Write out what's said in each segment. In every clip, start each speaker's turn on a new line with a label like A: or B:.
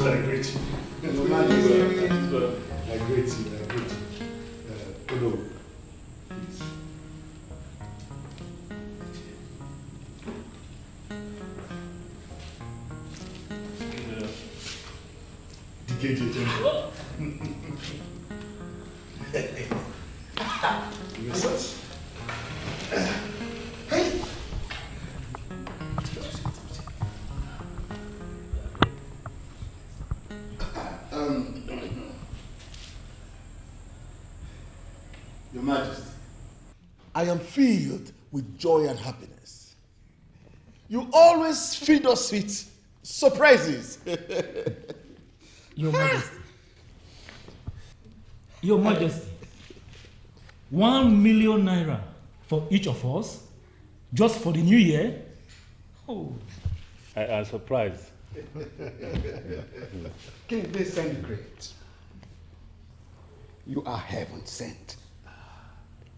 A: also I greet you.
B: Your Majesty.
A: I greet you, I greet you. Hello, please. DKJ. Yes. Hey.
B: Your Majesty.
C: I am filled with joy and happiness. You always feed us with surprises.
D: Your Majesty. Your Majesty. 1 million naira for each of us, just for the new year? Oh.
E: I am surprised.
B: King Vincent the Great, you are heaven sent.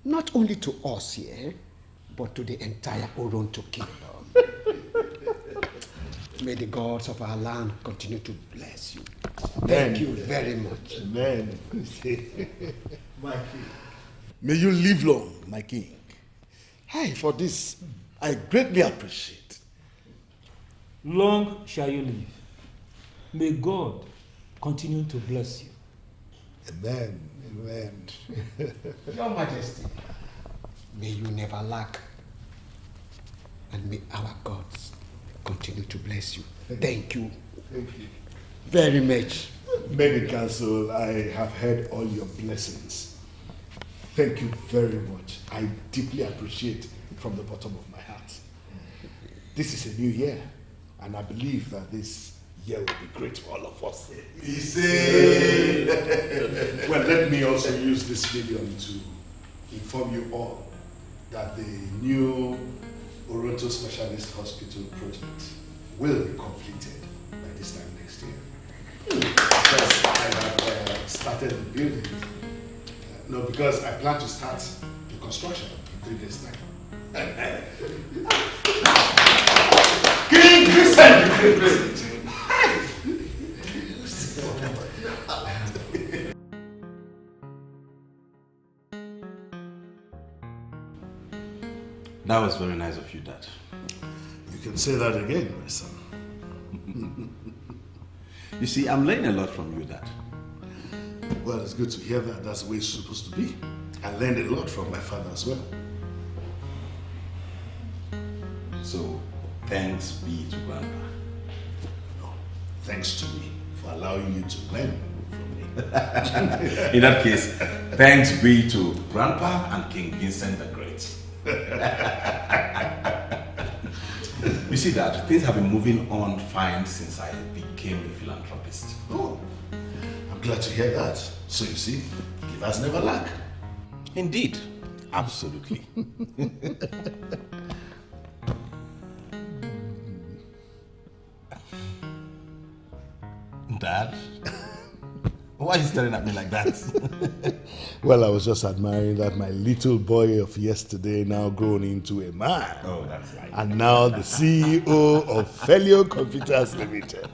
B: Not only to us here, but to the entire Oronto kingdom. May the gods of our land continue to bless you. Thank you very much.
C: Amen. My king. May you live long, my king. Hey, for this, I greatly appreciate.
D: Long shall you live. May God continue to bless you.
A: Amen. Amen.
B: Your Majesty, may you never lack. And may our gods continue to bless you. Thank you.
A: Thank you.
B: Very much.
A: Many council, I have heard all your blessings. Thank you very much. I deeply appreciate it from the bottom of my heart. This is a new year, and I believe that this year will be great for all of us. Well, let me also use this medium to inform you all that the new Oronto Specialist Hospital project will be completed by this time next year. Because I have started the building. No, because I plan to start the construction in 3 days' time. King Vincent!
F: That was very nice of you, Dad.
A: You can say that again, my son.
F: You see, I'm learning a lot from you, Dad.
A: Well, it's good to hear that. That's the way it's supposed to be. I learned a lot from my father as well.
F: So, thanks be to Grandpa.
A: No, thanks to me for allowing you to learn from me.
F: In that case, thanks be to Grandpa and King Vincent the Great. You see, Dad, things have been moving on fine since I became a philanthropist.
A: Oh, I'm glad to hear that. So you see, givers never lack.
F: Indeed, absolutely. Dad, why are you staring at me like that?
A: Well, I was just admiring that my little boy of yesterday now grown into a man.
F: Oh, that's right.
A: And now the CEO of Felio Computers Limited.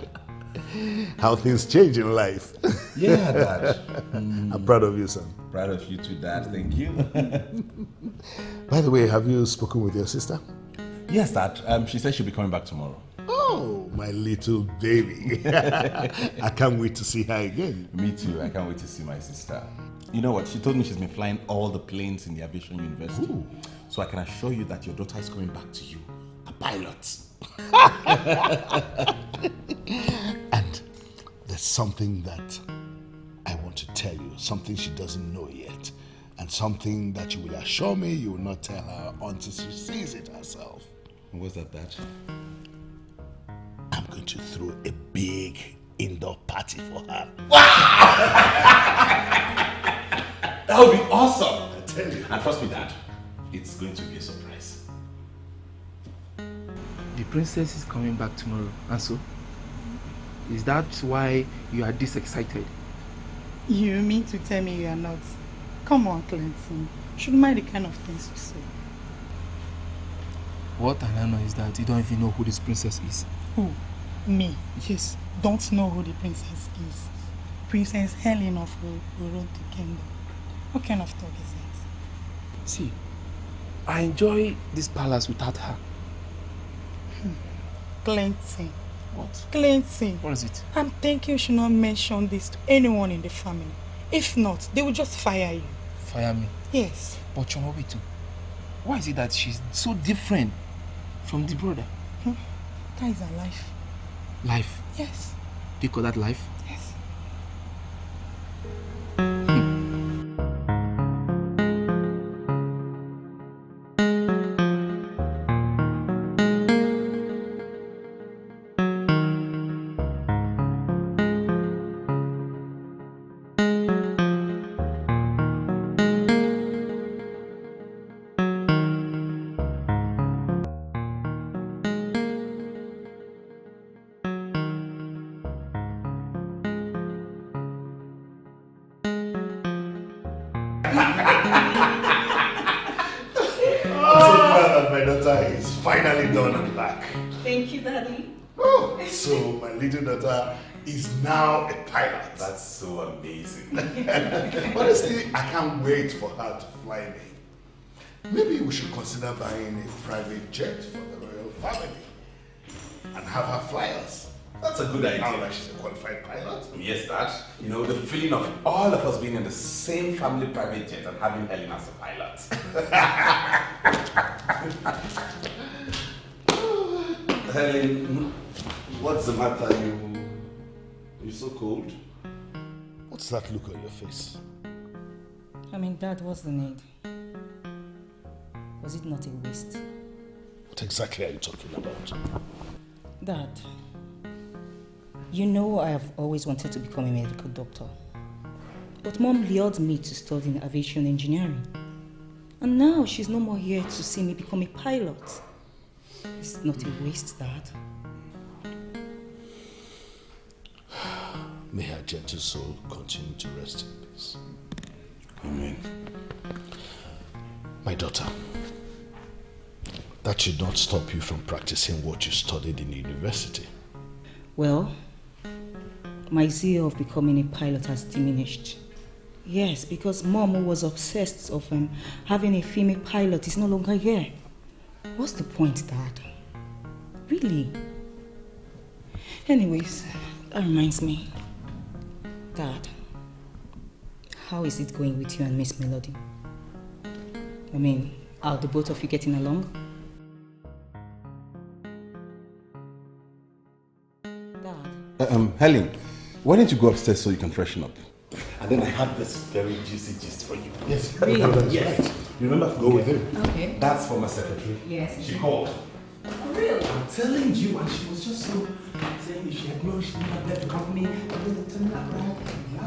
A: How things change in life.
F: Yeah, Dad.
A: I'm proud of you, son.
F: Proud of you too, Dad. Thank you.
A: By the way, have you spoken with your sister?
F: Yes, Dad. She said she'll be coming back tomorrow.
A: Oh, my little baby. I can't wait to see her again.
F: Me too. I can't wait to see my sister. You know what? She told me she's been flying all the planes in the aviation university.
A: Ooh.
F: So I can assure you that your daughter is coming back to you. A pilot.
A: And there's something that I want to tell you. Something she doesn't know yet. And something that you will assure me you will not tell her until she sees it herself.
F: What's that, Dad?
A: I'm going to throw a big indoor party for her.
F: That would be awesome.
A: I tell you.
F: And trust me, Dad, it's going to be a surprise.
G: The princess is coming back tomorrow, and so? Is that why you are this excited?
H: You mean to tell me you are not? Come on, Clinton. You should mind the kind of things you say.
G: What I know is that you don't even know who this princess is.
H: Who? Me?
G: Yes.
H: Don't know who the princess is. Princess Helen of Uroto Kingdom. What kind of talk is that?
G: See, I enjoy this palace without her.
H: Clinton.
G: What?
H: Clinton.
G: What is it?
H: I'm thinking you should not mention this to anyone in the family. If not, they will just fire you.
G: Fire me?
H: Yes.
G: But Chomobitu, why is it that she's so different from the brother?
H: That is her life.
G: Life?
H: Yes.
G: Do you call that life?
H: Yes.
A: My daughter is finally done and back.
I: Thank you, Daddy.
A: Oh, so my little daughter is now a pilot.
F: That's so amazing.
A: Honestly, I can't wait for her to fly me. Maybe we should consider buying a private jet for the royal family and have her fly us.
F: That's a good idea.
A: Now that she's a qualified pilot.
F: Yes, Dad. You know, the feeling of all of us being in the same family private jet and having Helen as a pilot. Helen, what's the matter? You're so cold.
A: What's that look on your face?
I: I mean, Dad, what's the need? Was it not a waste?
A: What exactly are you talking about?
I: Dad, you know I have always wanted to become a medical doctor. But Mom lured me to study in aviation engineering. And now she's no more here to see me become a pilot. It's not a waste, Dad.
A: May her gentle soul continue to rest in peace.
F: Amen.
A: My daughter, that should not stop you from practicing what you studied in university.
I: Well, my zeal of becoming a pilot has diminished. Yes, because Mom, who was obsessed of having a female pilot, is no longer here. What's the point, Dad? Really? Anyways, that reminds me. Dad, how is it going with you and Miss Melody? I mean, are the both of you getting along?
F: Dad? Helen, why don't you go upstairs so you can freshen up? And then I have this very juicy gist for you.
A: Yes,
I: really?
F: Yes. You remember?
A: Go with him.
I: Okay.
F: That's for my secretary.
I: Yes.
F: She called.
I: Oh, really?
F: I'm telling you, and she was just so saying if she had known she would have left the company, and then the turn around,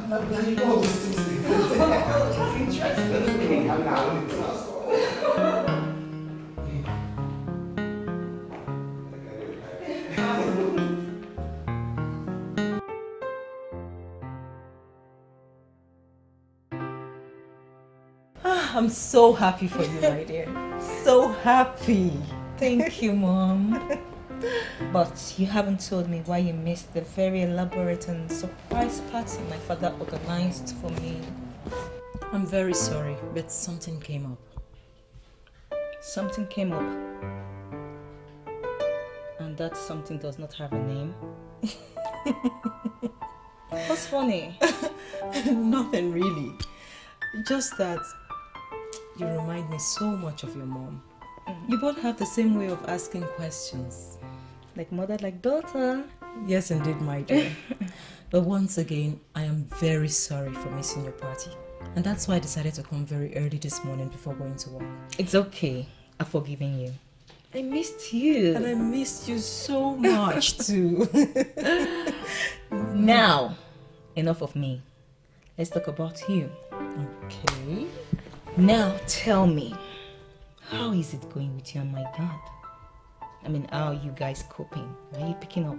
F: blah, blah, blah, you know all these things.
I: That's interesting. I'm so happy for you, my dear. So happy. Thank you, Mom. But you haven't told me why you missed the very elaborate and surprise party my father organized for me.
J: I'm very sorry, but something came up.
I: Something came up. And that something does not have a name. What's funny?
J: Nothing really. Just that you remind me so much of your mom. You both have the same way of asking questions.
I: Like mother, like daughter.
J: Yes, indeed, my dear. But once again, I am very sorry for missing your party. And that's why I decided to come very early this morning before going to work.
I: It's okay. I've forgiven you. I missed you.
J: And I missed you so much too.
I: Now, enough of me. Let's talk about you.
J: Okay.
I: Now tell me, how is it going with you and my dad? I mean, how are you guys coping? Are you picking up?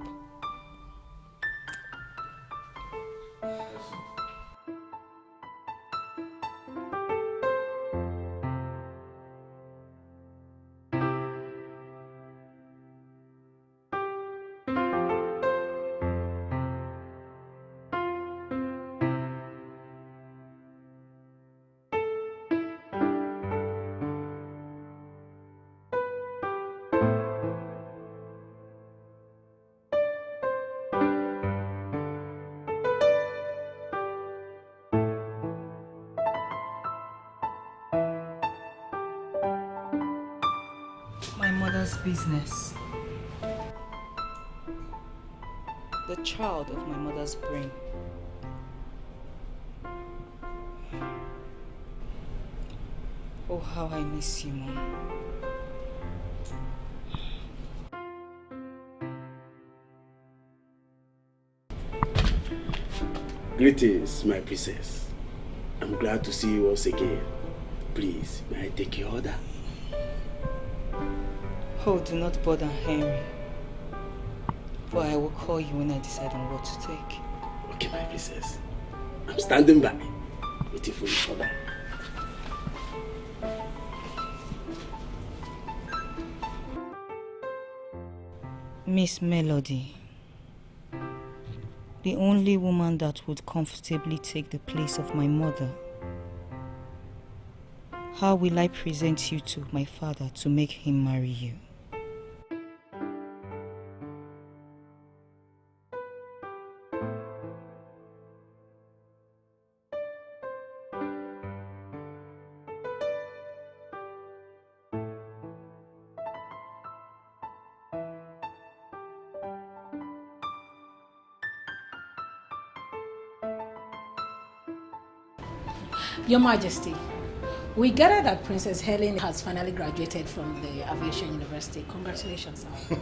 I: My mother's business. The child of my mother's brain. Oh, how I miss you, Mom.
K: Greetings, my princess. I'm glad to see you once again. Please, may I take your order?
I: Oh, do not bother Henry. For I will call you when I decide on what to take.
K: Okay, my princess. I'm standing by, waiting for your order.
I: Miss Melody. The only woman that would comfortably take the place of my mother. How will I present you to my father to make him marry you?
L: Your Majesty, we gather that Princess Helen has finally graduated from the Aviation University. Congratulations, sir.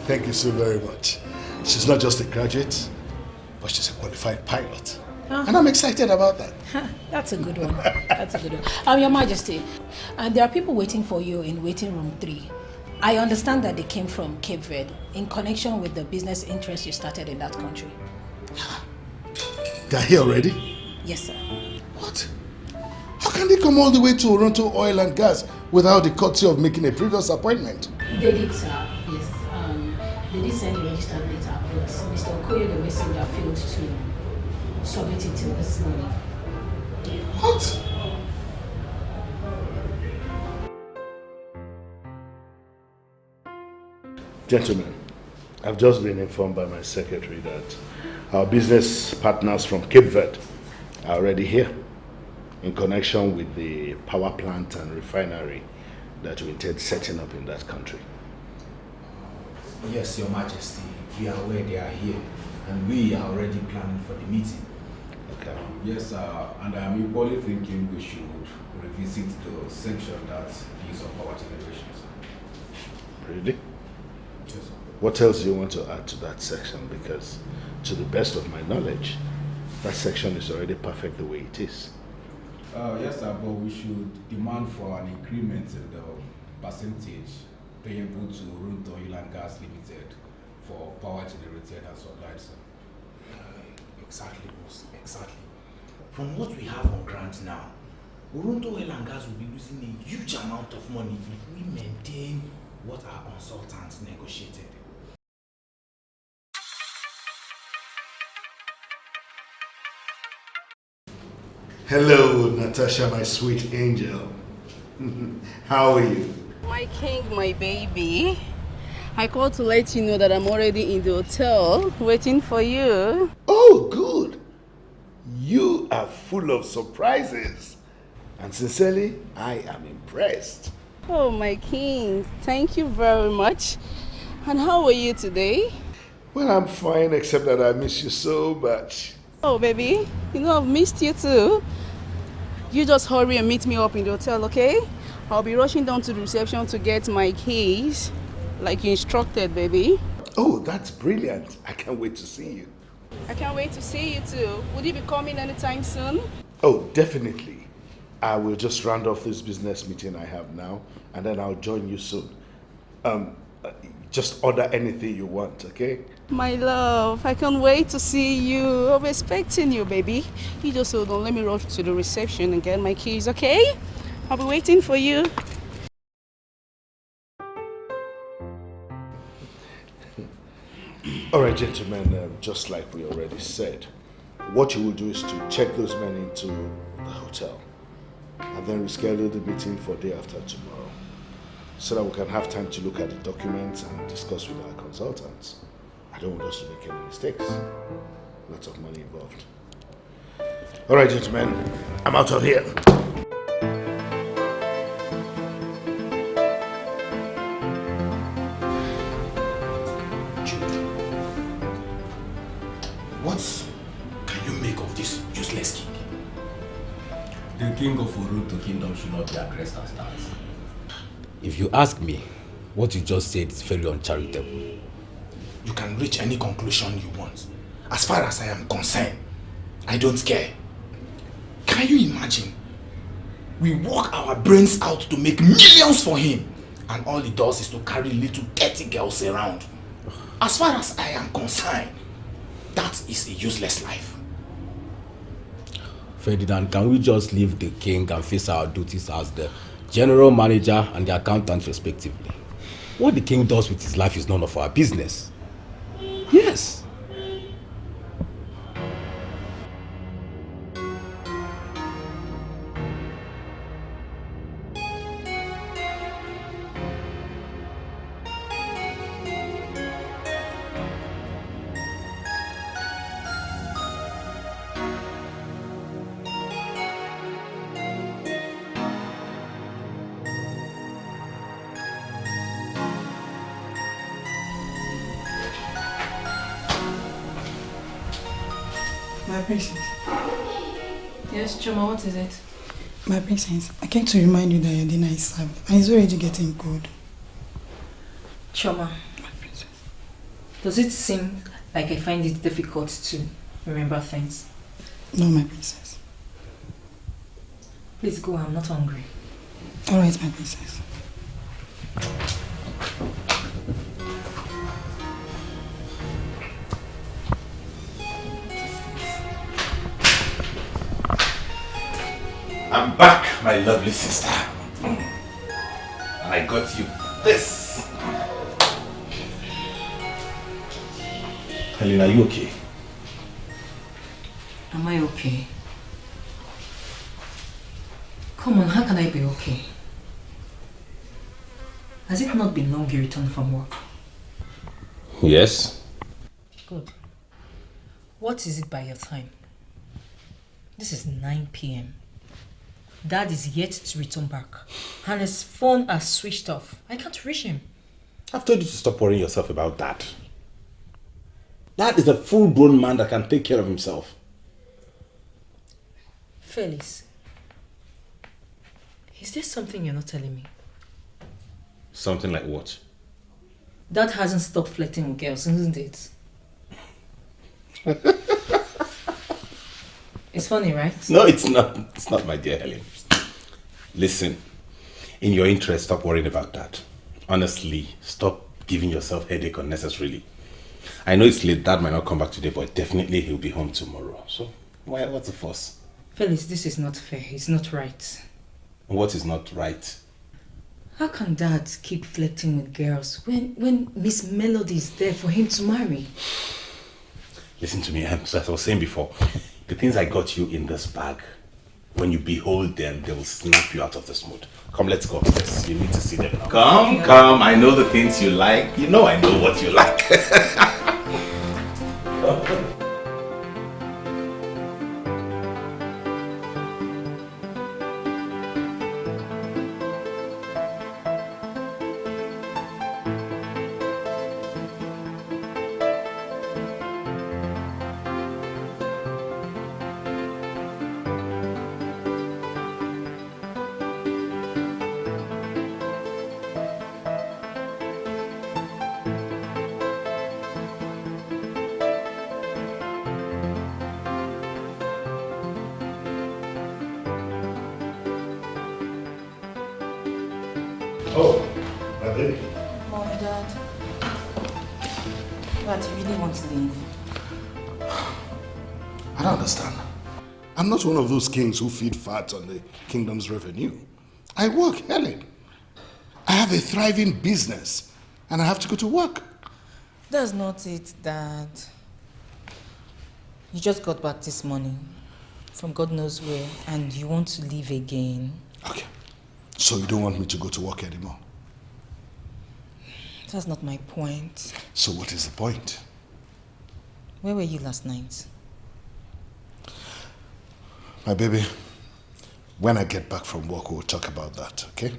A: Thank you so very much. She's not just a graduate, but she's a qualified pilot. And I'm excited about that.
L: That's a good one. That's a good one. Your Majesty, there are people waiting for you in waiting room 3. I understand that they came from Cape Verde in connection with the business interest you started in that country.
A: They're here already?
L: Yes, sir.
A: What? How can they come all the way to Toronto Oil and Gas without the courtesy of making a previous appointment?
L: They did, sir. Yes. They did send a registered letter, but Mr. Okoye, the messenger, failed to submit it till this morning.
A: What? Gentlemen, I've just been informed by my secretary that our business partners from Cape Verde are already here in connection with the power plant and refinery that we intend setting up in that country.
F: Yes, Your Majesty. We are aware they are here, and we are already planning for the meeting.
A: Okay.
M: Yes, and I'm equally thinking we should revisit the section that deals on power generation.
A: Really?
M: Yes, sir.
A: What else do you want to add to that section? Because to the best of my knowledge, that section is already perfect the way it is.
M: Yes, sir, but we should demand for an increment in the percentage payable to Toronto Oil and Gas Limited for power generated and supplied, sir.
F: Exactly, boss. Exactly. From what we have on ground now, Toronto Oil and Gas will be losing a huge amount of money if we maintain what our consultants negotiated.
A: Hello, Natasha, my sweet angel. How are you?
N: My king, my baby. I called to let you know that I'm already in the hotel waiting for you.
A: Oh, good. You are full of surprises. And sincerely, I am impressed.
N: Oh, my king. Thank you very much. And how are you today?
A: Well, I'm fine, except that I miss you so much.
N: Oh, baby. You know, I've missed you too. You just hurry and meet me up in the hotel, okay? I'll be rushing down to the reception to get my keys, like you instructed, baby.
A: Oh, that's brilliant. I can't wait to see you.
N: I can't wait to see you too. Would you be coming anytime soon?
A: Oh, definitely. I will just round off this business meeting I have now, and then I'll join you soon. Just order anything you want, okay?
N: My love, I can't wait to see you. I'm expecting you, baby. You just hold on. Let me rush to the reception and get my keys, okay? I'll be waiting for you.
A: All right, gentlemen, just like we already said, what you will do is to check those men into the hotel and then reschedule the meeting for day after tomorrow so that we can have time to look at the documents and discuss with our consultants. I don't want us to make any mistakes. Lots of money involved. All right, gentlemen, I'm out of here.
M: king of Oronto Kingdom should not be addressed as that.
F: If you ask me, what you just said is very uncharitable. You can reach any conclusion you want. As far as I am concerned, I don't care. Can you imagine? We work our brains out to make millions for him, and all he does is to carry little dirty girls around. As far as I am concerned, that is a useless life. Ferdinand, can we just leave the king and face our duties as the general manager and the accountant respectively? What the king does with his life is none of our business. Yes.
H: My princess.
L: Yes, Choma, what is it?
H: My princess, I came to remind you that your dinner is served and it's already getting cold.
I: Choma, my princess. Does it seem like I find it difficult to remember things?
H: No, my princess.
I: Please go, I'm not hungry.
H: Alright, my princess.
F: I'm back, my lovely sister. And I got you this. Helen, are you okay?
I: Am I okay? Come on, how can I be okay? Has it not been long you returned from work?
F: Yes.
I: Good. What is it by your time? This is 9 p.m. Dad is yet to return back. And his phone has switched off. I can't reach him.
F: I've told you to stop worrying yourself about that. Dad is a full-grown man that can take care of himself.
I: Felix, is there something you're not telling me?
F: Something like what?
I: Dad hasn't stopped flirting with girls, isn't it? It's funny, right?
F: No, it's not. It's not, my dear Helen. Listen, in your interest, stop worrying about that. Honestly, stop giving yourself headache unnecessarily. I know it's late, Dad might not come back today, but definitely he'll be home tomorrow. So, what's the fuss?
I: Felix, this is not fair. It's not right.
F: What is not right?
I: How can Dad keep flirting with girls when Miss Melody is there for him to marry?
F: Listen to me, as I was saying before, the things I got you in this bag, when you behold them, they will snap you out of this mood. Come, let's go upstairs. You need to see them now. Come. I know the things you like. You know I know what you like.
A: Oh, my baby.
I: Mom, Dad. Dad, you really want to leave?
A: I don't understand. I'm not one of those kings who feed fat on the kingdom's revenue. I work, Helen. I have a thriving business, and I have to go to work.
I: That's not it, Dad. You just got back this morning from God knows where, and you want to leave again.
A: Okay. So you don't want me to go to work anymore?
I: That's not my point.
A: So what is the point?
I: Where were you last night?
A: My baby, when I get back from work, we'll talk about that, okay?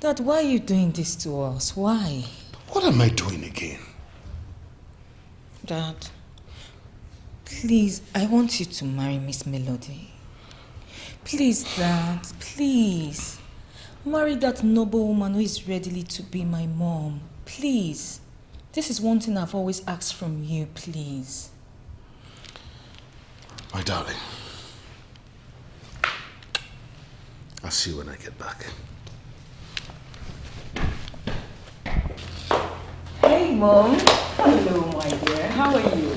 I: Dad, why are you doing this to us? Why?
A: What am I doing again?
I: Dad, please, I want you to marry Miss Melody. Please, Dad, please. Marry that noble woman who is ready to be my mom. Please. This is one thing I've always asked from you, please.
C: My darling, I'll see you when I get back.
I: Hey, Mom. Hello, my dear. How are you?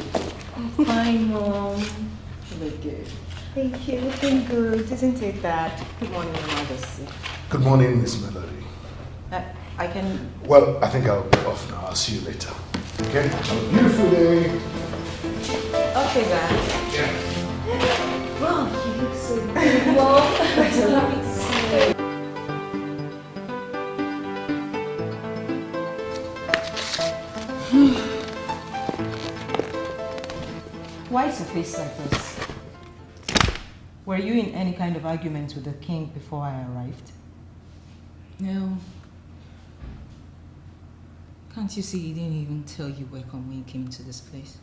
I: I'm fine, Mom. You look good. Thank you. Looking good, isn't it, Dad? Good morning, Your Majesty.
C: Good morning, Miss Melody.
I: I can...
C: Well, I think I'll be off now. I'll see you later. Okay? Have a beautiful day.
I: Okay, Dad.
C: Yeah.
I: Wow, you look so good, Mom. I'm so happy to see you.
J: Why is your face like this? Were you in any kind of argument with the king before I arrived?
I: No. Can't you see he didn't even tell you welcome when you came to this place?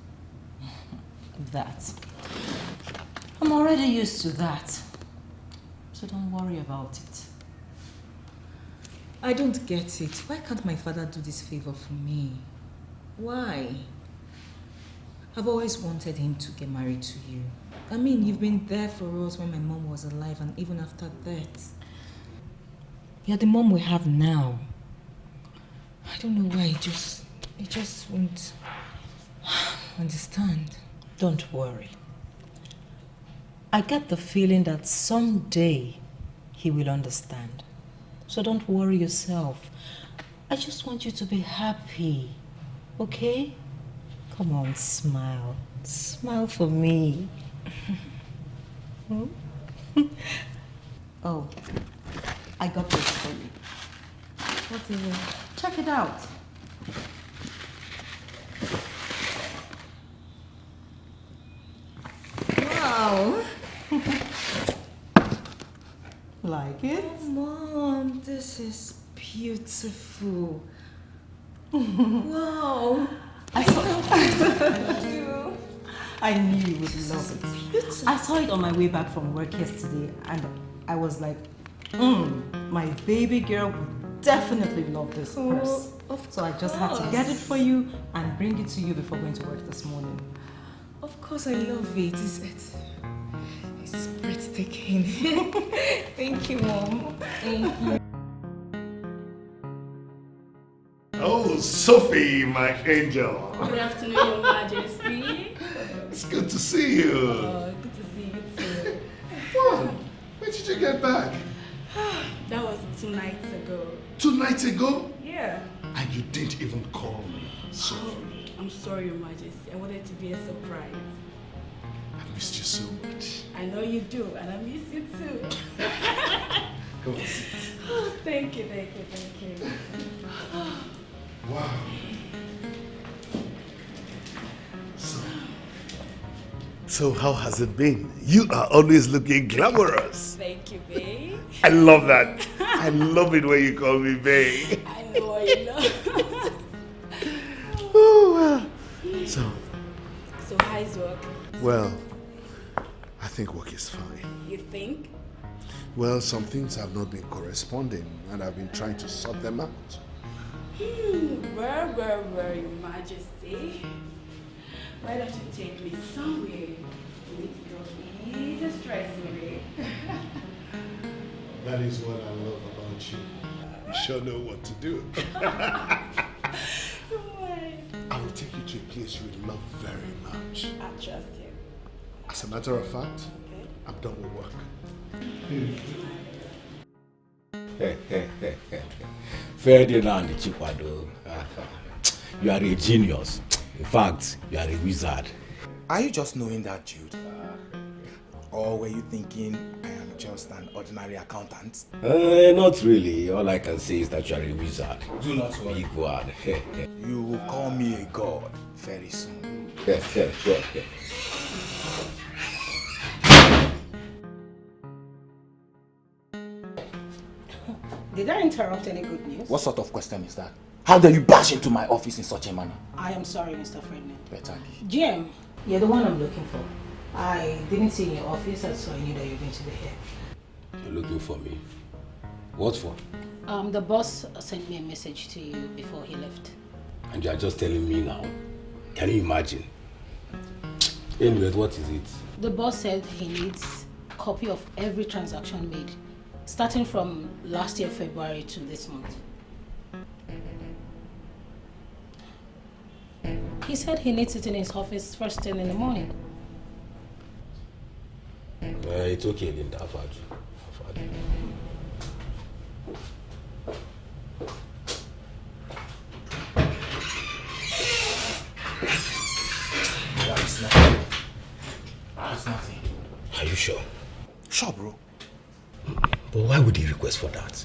J: That. I'm already used to that. So don't worry about it.
I: I don't get it. Why can't my father do this favor for me? Why? I've always wanted him to get married to you. I mean, you've been there for us when my mom was alive and even after that. You're the mom we have now. I don't know why he just won't understand.
J: Don't worry. I get the feeling that someday he will understand. So don't worry yourself. I just want you to be happy, okay? Come on, smile. Smile for me. Oh, I got this for you. What is it? Check it out.
I: Wow.
J: Like it?
I: Oh, Mom, this is beautiful. Wow.
J: I knew you would love it. I saw it on my way back from work yesterday and I was like, my baby girl would definitely love this purse. So I just had to get it for you and bring it to you before going to work this morning.
I: Of course I love it. It's breathtaking. Thank you, Mom. Thank you.
C: Oh, Sophie, my angel.
N: Good afternoon, Your Majesty.
C: It's good to see you.
N: Good to see you too.
C: What? When did you get back?
N: That was 2 nights ago.
C: 2 nights ago?
N: Yeah.
C: And you didn't even call me, Sophie.
N: I'm sorry, Your Majesty. I wanted to be a surprise.
C: I missed you so much.
N: I know you do, and I miss you too.
C: Come on, sit.
N: Oh, thank you, thank you, thank you.
C: Wow. So how has it been? You are always looking glamorous.
N: Thank you, babe.
C: I love that. I love it when you call me babe.
N: I know, I know.
C: Oh, so
N: how's work?
C: Well, I think work is fine.
N: You think?
C: Well, some things have not been corresponding and I've been trying to sort them out.
N: Where, Your Majesty? Why don't you take me somewhere? It's easy stressing me.
C: That is what I love about you. You sure know what to do. I will take you to a place you would love very much.
N: I trust you.
C: As a matter of fact, I'm done with work.
F: Ferdinand Chikwado, you are a genius. In fact, you are a wizard.
O: Are you just knowing that, Jude? Or were you thinking I am just an ordinary accountant?
F: Not really. All I can say is that you are a wizard.
O: Do not worry.
F: Big word.
O: You will call me a god very soon.
L: Did I interrupt any good news?
O: What sort of question is that? How dare you bash into my office in such a manner?
L: I am sorry, Mr. Ferdinand.
O: Better be.
L: Jim, you're the one I'm looking for. I didn't see you in your office, so I knew that you were going to be here.
P: You're looking for me? What for?
L: The boss sent me a message to you before he left.
P: And you're just telling me now? Can you imagine? Anyway, what is it?
L: The boss said he needs a copy of every transaction made, starting from last year February to this month. He said he needs it in his office first thing in the morning.
P: It's okay, then. I've had you.
O: It's nothing. It's nothing.
P: Are you sure?
O: Sure, bro.
P: But why would he request for that?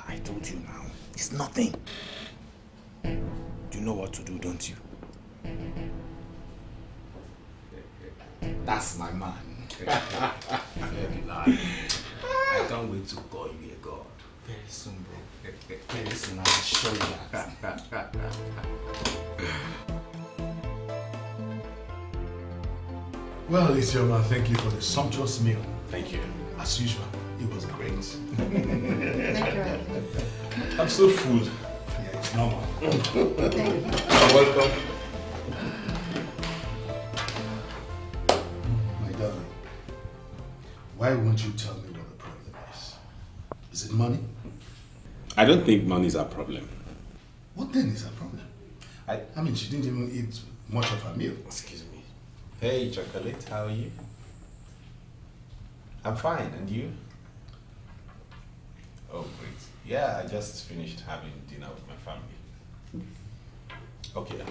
O: I told you now. It's nothing. You know what to do, don't you? That's my man.
F: I can't wait to call you a god.
O: Very soon, bro. Very soon, I'll show you that.
A: Well, Isioma, thank you for the sumptuous meal.
P: Thank you.
A: As usual, it was great.
H: Thank you.
A: I'm so full. Yeah, it's normal.
H: Thank you.
A: Welcome. My darling, why won't you tell me what the problem is? Is it money?
F: I don't think money is our problem.
A: What then is her problem? I mean, she didn't even eat much of her meal.
F: Excuse me. Hey, Chocolate, how are you? I'm fine, and you? Oh, great. Yeah, I just finished having dinner with my family. Okay,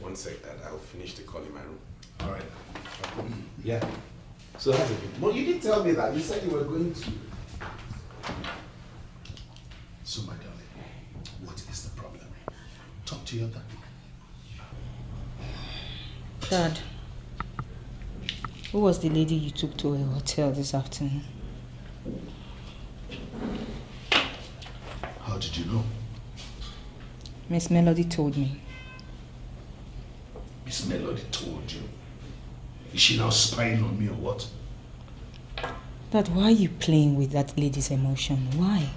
F: one sec, I'll finish the call in my room.
A: All right.
F: Yeah. So how's it been? Well, you didn't tell me that. You said you were going to.
A: So, my darling, what is the problem? Talk to your dad.
I: Dad, who was the lady you took to a hotel this afternoon?
A: How did you know?
I: Miss Melody told me.
A: Miss Melody told you? Is she now spying on me or what?
I: Dad, why are you playing with that lady's emotion? Why?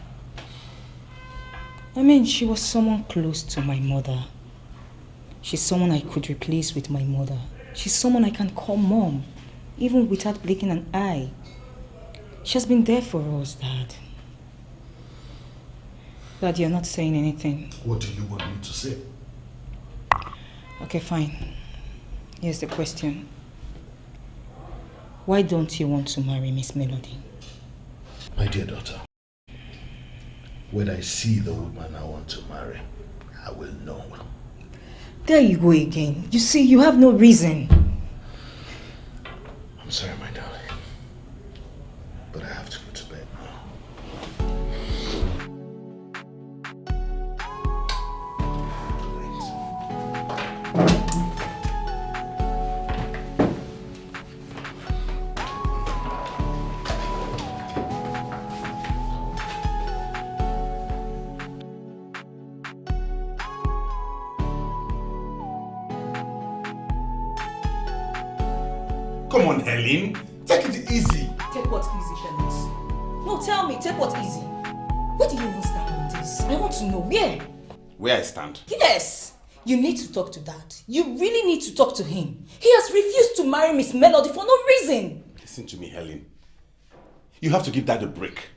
I: I mean, she was someone close to my mother. She's someone I could replace with my mother. She's someone I can call mom, even without blinking an eye. She has been there for us, Dad. Dad, you're not saying anything.
A: What do you want me to say?
I: Okay, fine. Here's the question. Why don't you want to marry Miss Melody?
A: My dear daughter, when I see the woman I want to marry, I will know.
I: There you go again. You see, you have no reason.
A: I'm sorry, my darling, but I have to go to bed now.
F: Come on, Helen. Take it easy.
I: Take what easy, Felix? No, tell me, take what easy? Where do you even stand on this? I want to know, where?
F: Where I stand?
I: Yes! You need to talk to Dad. You really need to talk to him. He has refused to marry Miss Melody for no reason.
F: Listen to me, Helen. You have to give Dad a break.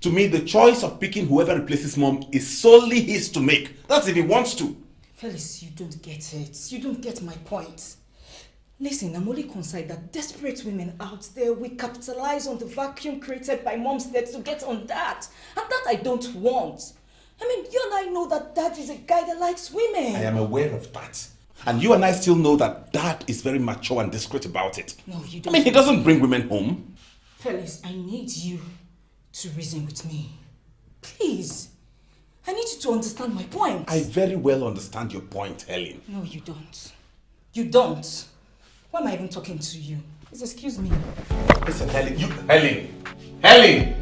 F: To me, the choice of picking whoever replaces Mom is solely his to make. That's if he wants to.
I: Felix, you don't get it. You don't get my point. Listen, I'm only concerned that desperate women out there will capitalize on the vacuum created by Mom's death to get on that. And that I don't want. I mean, you and I know that Dad is a guy that likes women.
F: I am aware of that. And you and I still know that Dad is very mature and discreet about it.
I: No, you don't.
F: I mean, he doesn't bring women home.
I: Felix, I need you to reason with me. Please. I need you to understand my point.
F: I very well understand your point, Helen.
I: No, you don't. You don't. Why am I even talking to you? Please excuse me.
F: Listen, Helen, Helen!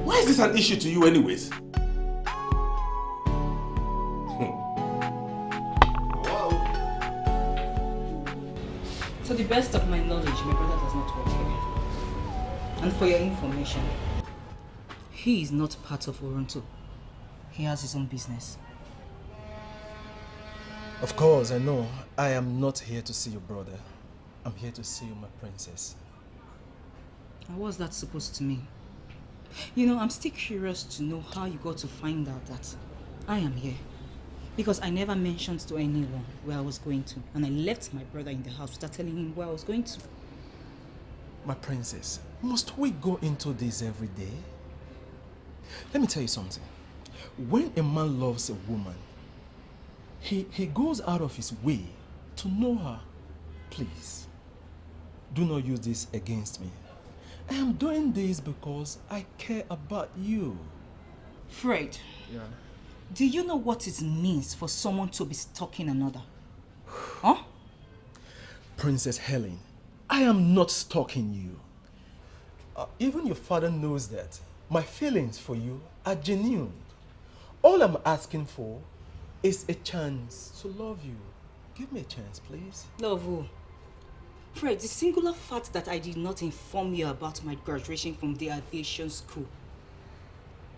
F: Why is this an issue to you anyways?
I: So the best of my knowledge, my brother does not work here. And for your information, he is not part of Oronto. He has his own business.
G: Of course, I know. I am not here to see your brother. I'm here to see you, my princess.
I: And what's that supposed to mean? You know, I'm still curious to know how you got to find out that I am here. Because I never mentioned to anyone where I was going to. And I left my brother in the house without telling him where I was going to.
G: My princess, must we go into this every day? Let me tell you something. When a man loves a woman, he goes out of his way to know her. Please, do not use this against me. I am doing this because I care about you.
I: Fred,
G: yeah.
I: Do you know what it means for someone to be stalking another? Huh?
G: Princess Helen, I am not stalking you. Even your father knows that. My feelings for you are genuine. All I'm asking for is a chance to love you. Give me a chance, please.
I: Love who? Fred, the singular fact that I did not inform you about my graduation from the aviation school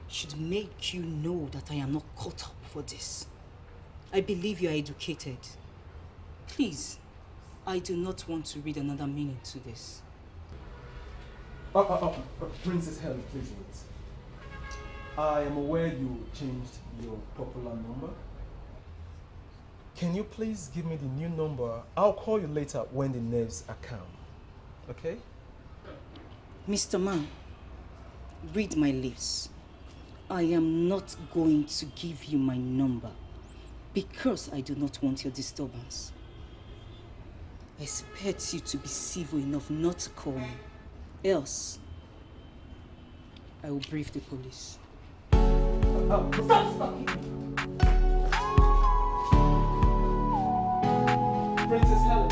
I: should make you know that I am not caught up for this. I believe you are educated. Please, I do not want to read another meaning to this.
G: Princess Helen, please wait. I am aware you changed your popular number. Can you please give me the new number? I'll call you later when the nerves are calm. Okay?
I: Mr. Man, read my lips. I am not going to give you my number because I do not want your disturbance. I expect you to be civil enough not to call me. Else, I will brief the police. Stop stalking!
G: Princess Helen.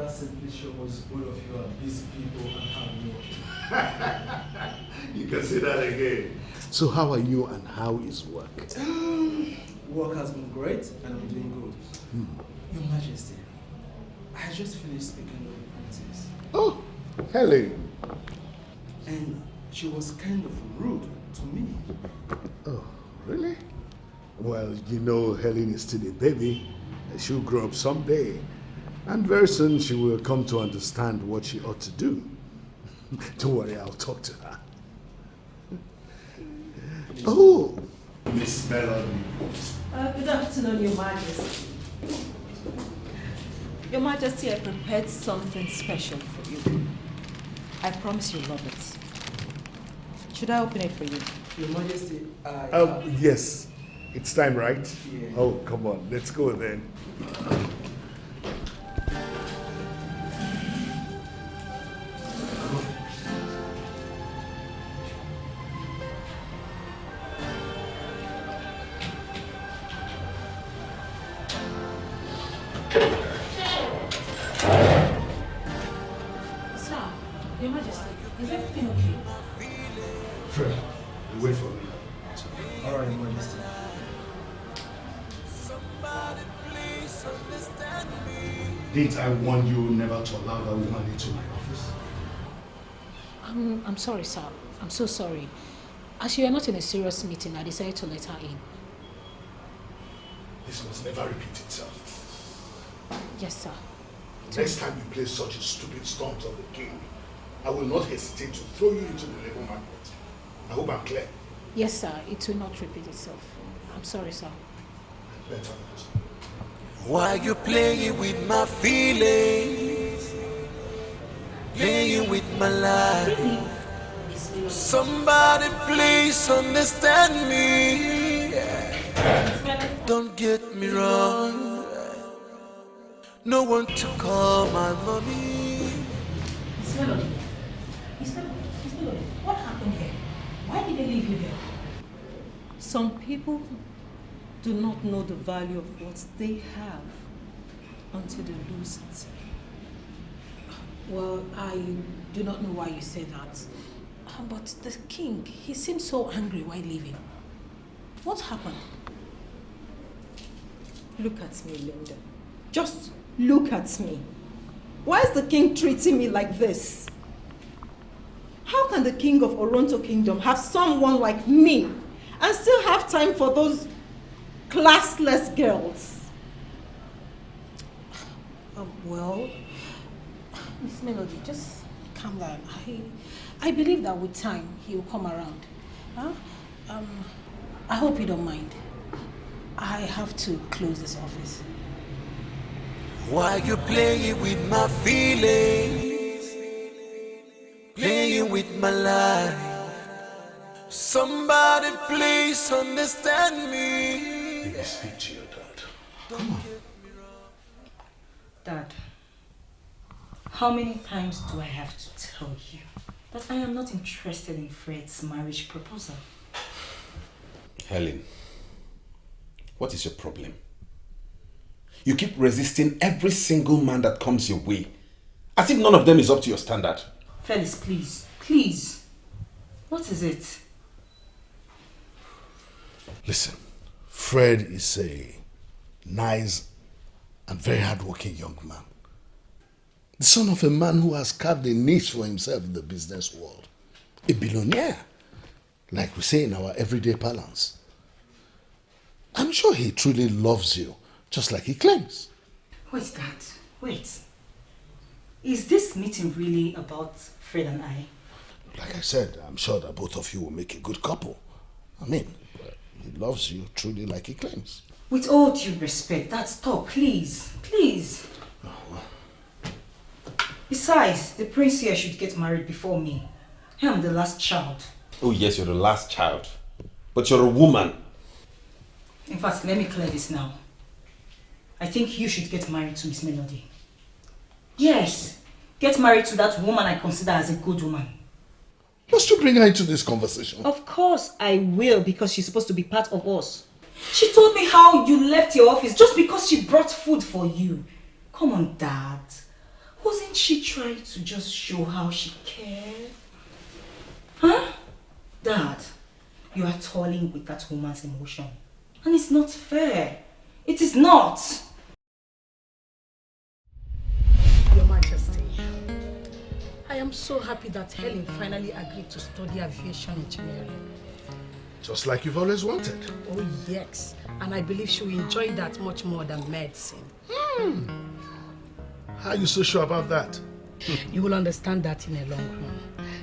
G: Simply shows both of you are busy people and hard work.
A: You can say that again. So how are you and how is work?
G: Work has been great and I'm doing good. Your Majesty, I just finished speaking with the princess.
A: Oh, Helen.
G: And she was kind of rude to me.
A: Oh, really? Well, you know Helen is still a baby. She'll grow up someday. And very soon she will come to understand what she ought to do. Don't worry, I'll talk to her. Oh, Miss Melody.
Q: Good afternoon, Your Majesty. Your Majesty, I prepared something special for you. I promise you'll love it. Should I open it for you?
G: Your Majesty,
A: yes. It's time, right?
G: Yeah.
A: Oh, come on. Let's go then.
L: Your Majesty, is everything okay?
A: Fred, wait for me.
G: All right, Your Majesty.
A: Didn't I warn you never to allow that woman into my office?
L: I'm sorry, sir. I'm so sorry. As you are not in a serious meeting, I decided to let her in.
A: This must never repeat itself.
L: Yes, sir.
A: Next time you play such a stupid stunt on the king, I will not hesitate to throw you into the labor market. I hope I'm clear.
L: Yes, sir. It will not repeat itself. I'm sorry, sir.
A: Better not.
R: Why you playing with my feelings? Playing with my life. Somebody please understand me. Don't get me wrong. No one to call my mommy.
L: Miss Melody. Miss Melody, what happened here? Why did they leave you here?
J: Some people do not know the value of what they have until they lose it.
L: Well, I do not know why you say that. But the king, he seemed so angry while leaving. What happened?
J: Look at me, Linda. Just look at me. Why is the king treating me like this? How can the king of Oronto Kingdom have someone like me and still have time for those classless girls?
L: Well, Miss Melody, just calm down. I believe that with time, he will come around. Huh? I hope you don't mind. I have to close this office.
R: Why you playing with my feelings? Playing with my life. Somebody please understand me.
A: You must speak to your dad.
R: Come on.
I: Dad, how many times do I have to tell you that I am not interested in Fred's marriage proposal?
P: Helen, what is your problem? You keep resisting every single man that comes your way, as if none of them is up to your standard.
I: Felix, please, please. What is it?
C: Listen, Fred is a nice and very hardworking young man. The son of a man who has carved a niche for himself in the business world. A billionaire, like we say in our everyday parlance. I'm sure he truly loves you, just like he claims.
I: Wait, Dad, wait. Is this meeting really about Fred and I?
C: Like I said, I'm sure that both of you will make a good couple. I mean, he loves you truly like he claims.
I: With all due respect, Dad, stop, please, please.
C: Oh, well.
I: Besides, the prince here should get married before me. I am the last child.
P: Oh yes, you're the last child. But you're a woman.
I: In fact, let me clear this now. I think you should get married to Miss Melody. Yes, get married to that woman I consider as a good woman.
C: Must you bring her into this conversation?
I: Of course I will, because she's supposed to be part of us. She told me how you left your office just because she brought food for you. Come on, Dad. Wasn't she trying to just show how she cared? Huh? Dad, you are toiling with that woman's emotion. And it's not fair. It is not.
L: Your Majesty, I am so happy that Helen finally agreed to study aviation engineering.
C: Just like you've always wanted.
L: Oh yes, and I believe she will enjoy that much more than medicine.
C: How are you so sure about that?
L: You will understand that in a long run.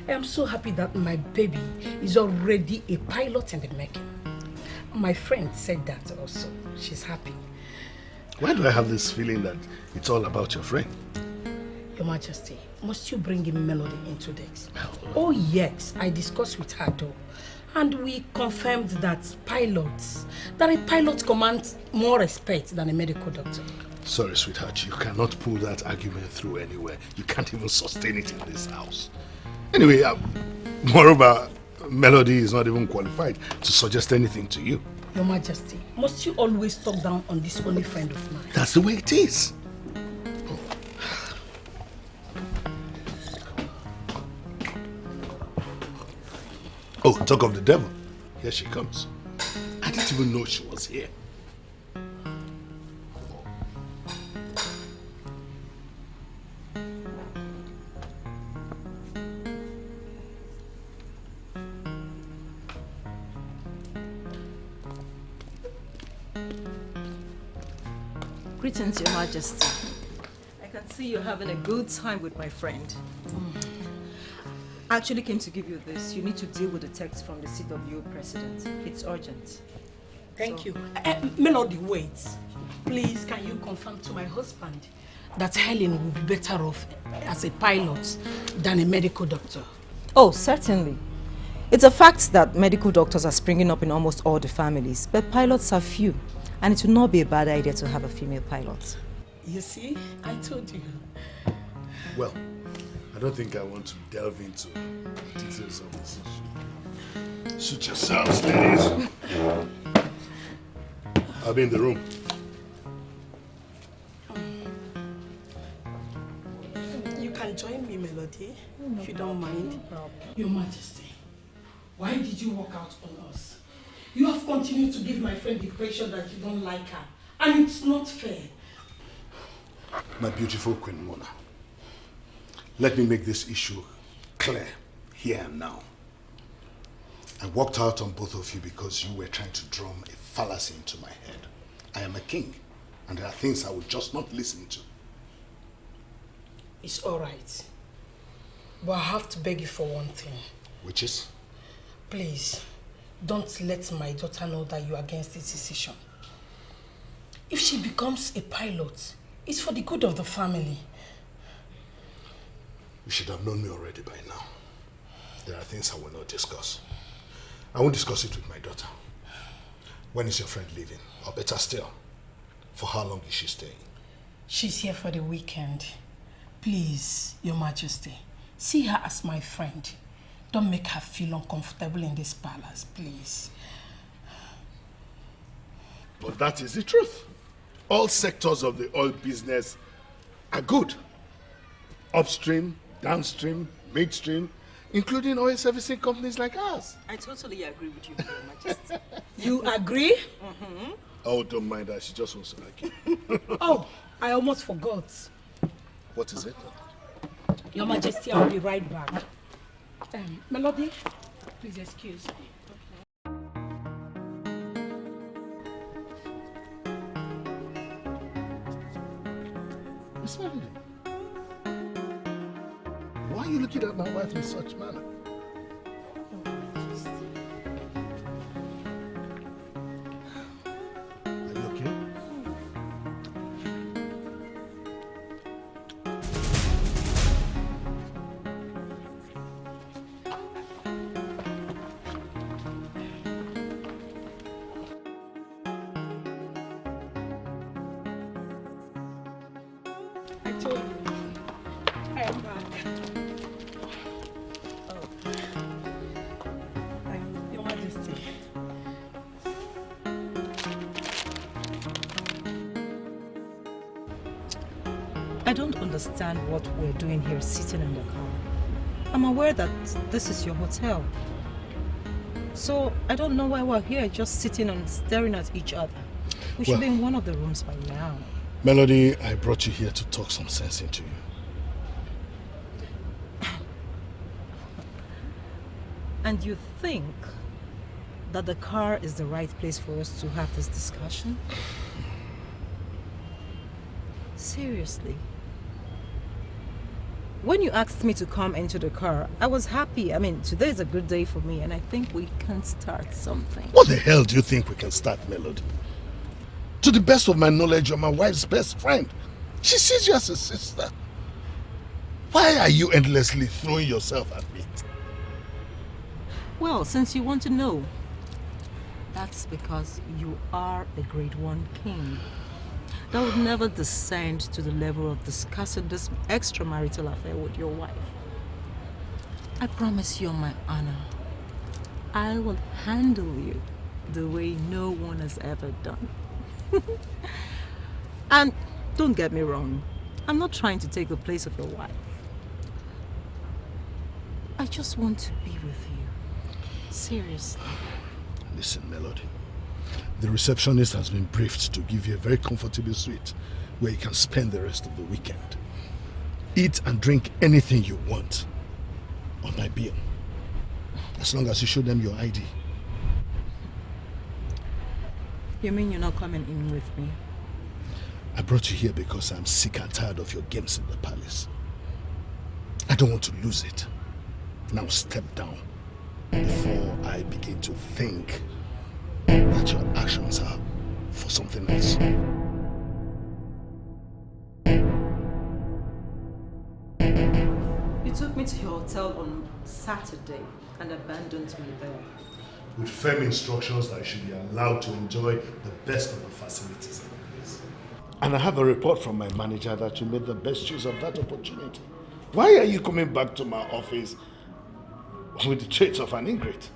L: I am so happy that my baby is already a pilot in the making. My friend said that also. She's happy.
C: Why do I have this feeling that it's all about your friend?
L: Your Majesty, must you bring in Melody into this? Oh yes, I discussed with her though. And we confirmed that a pilot commands more respect than a medical doctor.
C: Sorry, sweetheart, you cannot pull that argument through anywhere. You can't even sustain it in this house. Anyway, moreover, Melody is not even qualified to suggest anything to you.
L: Your Majesty, must you always talk down on this only friend of mine?
C: That's the way it is. Oh, talk of the devil. Here she comes. I didn't even know she was here.
Q: Greetings, Your Majesty. I can see you're having a good time with my friend. I actually came to give you this. You need to deal with the text from the CW president. It's urgent.
L: Thank you. Melody, wait.
H: Please, can you confirm to my husband that Helen will be better off as a pilot than a medical doctor?
Q: Oh, certainly. It's a fact that medical doctors are springing up in almost all the families, but pilots are few, and it would not be a bad idea to have a female pilot.
H: You see, I told you.
C: Well, I don't think I want to delve into details of this issue. Suit yourselves, ladies. I'll be in the room.
H: You can join me, Melody, if you don't mind. Your Majesty, why did you walk out on us? You have continued to give my friend the impression that you don't like her, and it's not fair.
C: My beautiful Queen Mona, let me make this issue clear here and now. I walked out on both of you because you were trying to drum a fallacy into my head. I am a king, and there are things I would just not listen to.
H: It's all right. But I have to beg you for one thing.
C: Which is?
H: Please, don't let my daughter know that you are against this decision. If she becomes a pilot, it's for the good of the family.
C: You should have known me already by now. There are things I will not discuss. I won't discuss it with my daughter. When is your friend leaving? Or better still, for how long is she staying?
H: She's here for the weekend. Please, Your Majesty, see her as my friend. Don't make her feel uncomfortable in this palace, please.
C: But that is the truth. All sectors of the oil business are good. Upstream, downstream, midstream, including oil servicing companies like ours.
Q: I totally agree with you, Your Majesty.
H: You agree?
Q: Mm-hmm.
C: Oh, don't mind her. She just wants to like you.
H: Oh, I almost forgot.
C: What is it?
H: Your Majesty, I'll be right back. Melody, please excuse me.
C: Miss Melody, why are you looking at my wife in such manner? Are you okay?
H: I told you. I am back. Your Majesty.
Q: I don't understand what we're doing here sitting in the car. I'm aware that this is your hotel. So I don't know why we're here just sitting and staring at each other. We should be in one of the rooms by now.
C: Melody, I brought you here to talk some sense into you.
Q: And you think that the car is the right place for us to have this discussion? Seriously? When you asked me to come into the car, I was happy. I mean, today is a good day for me, and I think we can start something.
C: What the hell do you think we can start, Melody? To the best of my knowledge, you're my wife's best friend. She sees you as a sister. Why are you endlessly throwing yourself at me?
Q: Well, since you want to know, that's because you are a grade 1 king. That would never descend to the level of discussing this extramarital affair with your wife. I promise you on my honor, I will handle you the way no one has ever done. And don't get me wrong, I'm not trying to take the place of your wife. I just want to be with you. Seriously.
C: Listen, Melody. The receptionist has been briefed to give you a very comfortable suite where you can spend the rest of the weekend. Eat and drink anything you want on my bill, as long as you show them your ID.
Q: You mean you're not coming in with me?
C: I brought you here because I'm sick and tired of your games in the palace. I don't want to lose it. Now step down before I begin to think that your actions are for something else.
Q: took me to your hotel on Saturday and abandoned me there.
A: With firm instructions that I should be allowed to enjoy the best of the facilities in the place.
C: And I have a report from my manager that you made the best use of that opportunity. Why are you coming back to my office with the traits of an ingrate?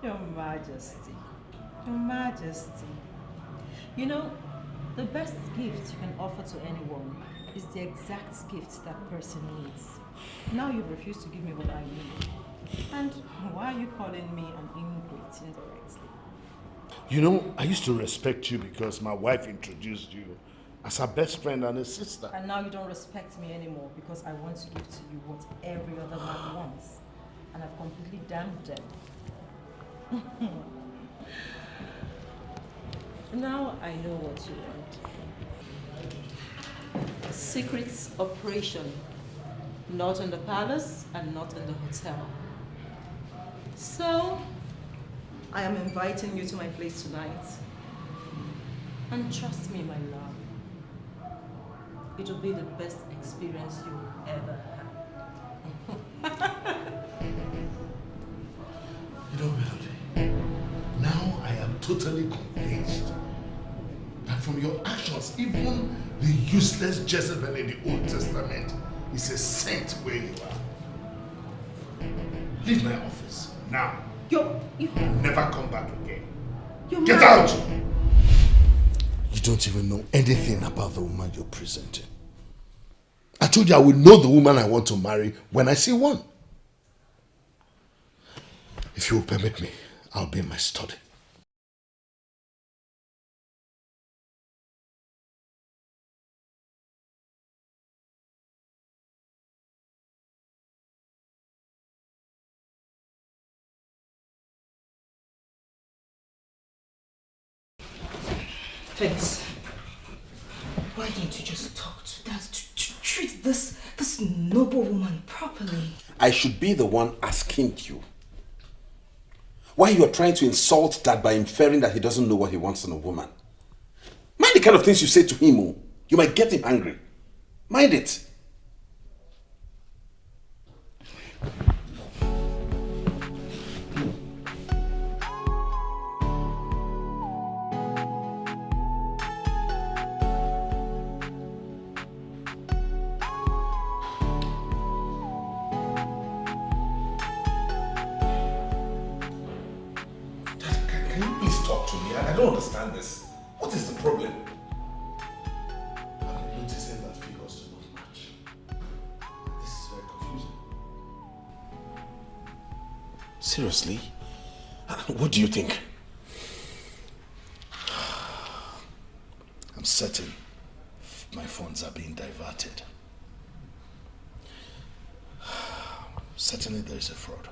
Q: Your Majesty. Your Majesty. You know, the best gift you can offer to anyone is the exact gift that person needs. Now you refuse to give me what I need. And why are you calling me an ingrate indirectly?
C: You know, I used to respect you because my wife introduced you as her best friend and a sister.
Q: And now you don't respect me anymore because I want to give to you what every other man wants. And I've completely damned them. Now I know what you want. Secret operation. Not in the palace and not in the hotel. So, I am inviting you to my place tonight. And trust me, my love, it will be the best experience you will ever have.
C: You know, Melody, now I am totally convinced that from your actions, even the useless Jezebel in the Old Testament is a saint where you are. Leave my office now.
Q: You
C: never come back again.
Q: Get
C: Get out! You don't even know anything about the woman you're presenting. I told you I will know the woman I want to marry when I see one. If you will permit me, I'll be in my study.
I: Felix, why don't you just talk to Dad to treat this noble woman properly?
P: I should be the one asking you. Why you are trying to insult Dad by inferring that he doesn't know what he wants in a woman? Mind the kind of things you say to him. Oh. You might get him angry. Mind it.
C: I don't understand this. What is the problem? I'm noticing that figures do not match. This is very confusing.
P: Seriously? What do you think?
C: I'm certain my funds are being diverted. Certainly there is a fraud.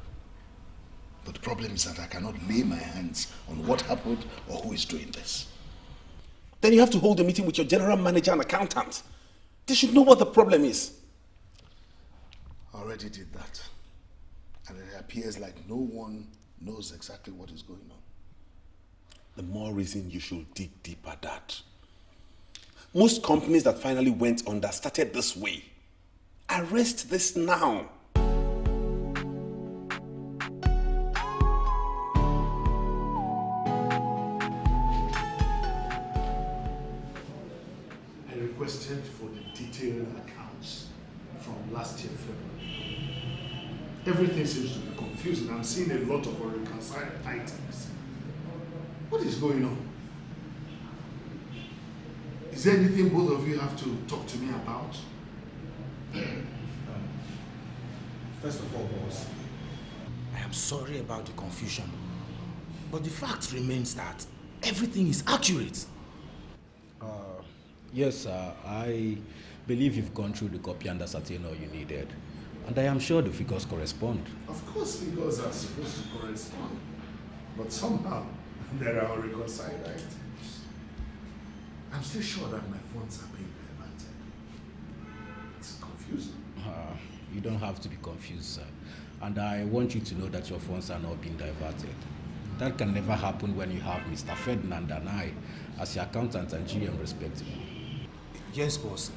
C: But the problem is that I cannot lay my hands on what happened or who is doing this.
P: Then you have to hold a meeting with your general manager and accountant. They should know what the problem is.
C: I already did that. And it appears like no one knows exactly what is going on.
P: The more reason you should dig deeper, Dad. Most companies that finally went under started this way. Arrest this now.
A: Requested for the detailed accounts from last year February. Everything seems to be confusing. I'm seeing a lot of reconciled items. What is going on? Is there anything both of you have to talk to me about?
O: First of all, boss, I am sorry about the confusion. But the fact remains that everything is accurate.
M: Yes, sir. I believe you've gone through the copy and ascertained all you needed. And I am sure the figures correspond.
A: Of course figures are supposed to correspond. But somehow, there are reconciled items. I'm still sure that my funds are being diverted. It's confusing.
M: You don't have to be confused, sir. And I want you to know that your funds are not being diverted. That can never happen when you have Mr. Ferdinand and I as your accountant and GM respectively.
O: Yes, boss.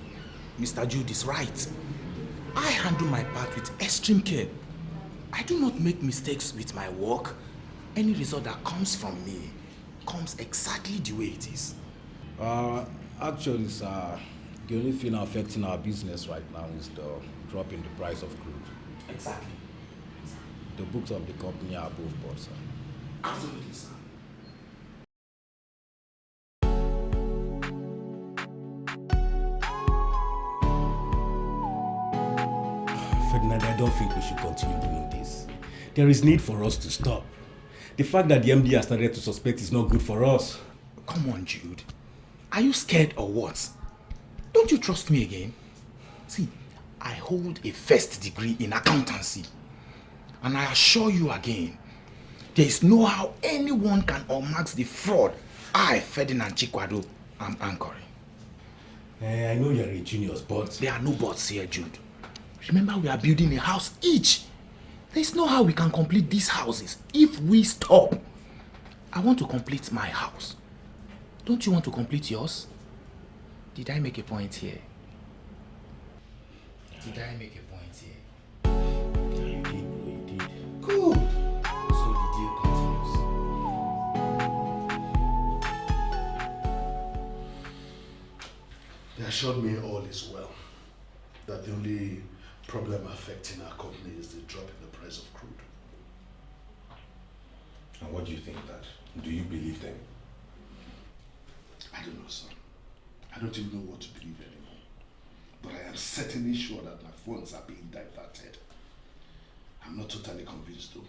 O: Mr. Jude is right. I handle my part with extreme care. I do not make mistakes with my work. Any result that comes from me comes exactly the way it is.
M: Actually, sir, the only thing affecting our business right now is the drop in the price of crude.
O: Exactly.
M: The books of the company are above board, sir.
O: Absolutely, sir.
F: Ferdinand, I don't think we should continue doing this. There is need for us to stop. The fact that the MD has started to suspect is not good for us.
O: Come on, Jude. Are you scared or what? Don't you trust me again? See, I hold a first degree in accountancy. And I assure you again, there is no how anyone can unmask the fraud I, Ferdinand Chikwado, am anchoring.
F: I know you're a genius, but...
O: There are no buts here, Jude. Remember, we are building a house each. There is no how we can complete these houses if we stop. I want to complete my house. Don't you want to complete yours? Did I make a point here? Did I make a point here?
F: Yeah, you did, bro, you did.
O: Good. So the deal continues.
A: They assured me all is well. That the only problem affecting our company is the drop in the price of crude.
P: And what do you think, Dad? Do you believe them?
A: I don't know, son. I don't even know what to believe anymore. But I am certainly sure that my funds are being diverted. I'm not totally convinced though.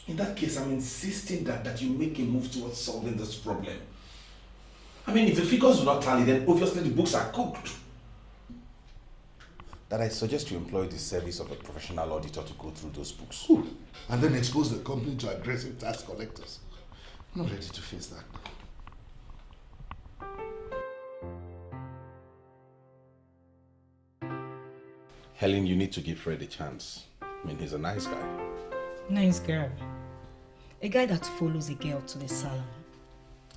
P: In that case, I'm insisting that you make a move towards solving this problem. I mean, if the figures do not tally, then obviously the books are cooked. That I suggest you employ the service of a professional auditor to go through those books.
A: Ooh. And then expose the company to aggressive tax collectors. I'm not ready to face that.
P: Helen, you need to give Fred a chance. I mean, he's a nice guy.
I: Nice girl. A guy that follows a girl to the salon.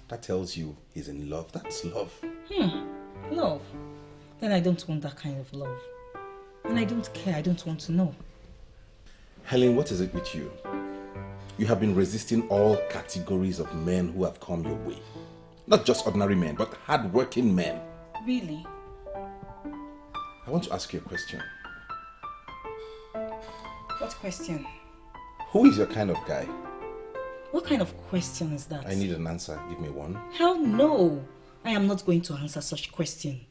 P: That tells you he's in love. That's love.
I: Love. Then I don't want that kind of love. And I don't care. I don't want to know.
P: Helen, what is it with you? You have been resisting all categories of men who have come your way. Not just ordinary men, but hard-working men.
I: Really?
P: I want to ask you a question.
I: What question?
P: Who is your kind of guy?
I: What kind of question is that?
P: I need an answer. Give me one.
I: Hell no! I am not going to answer such question.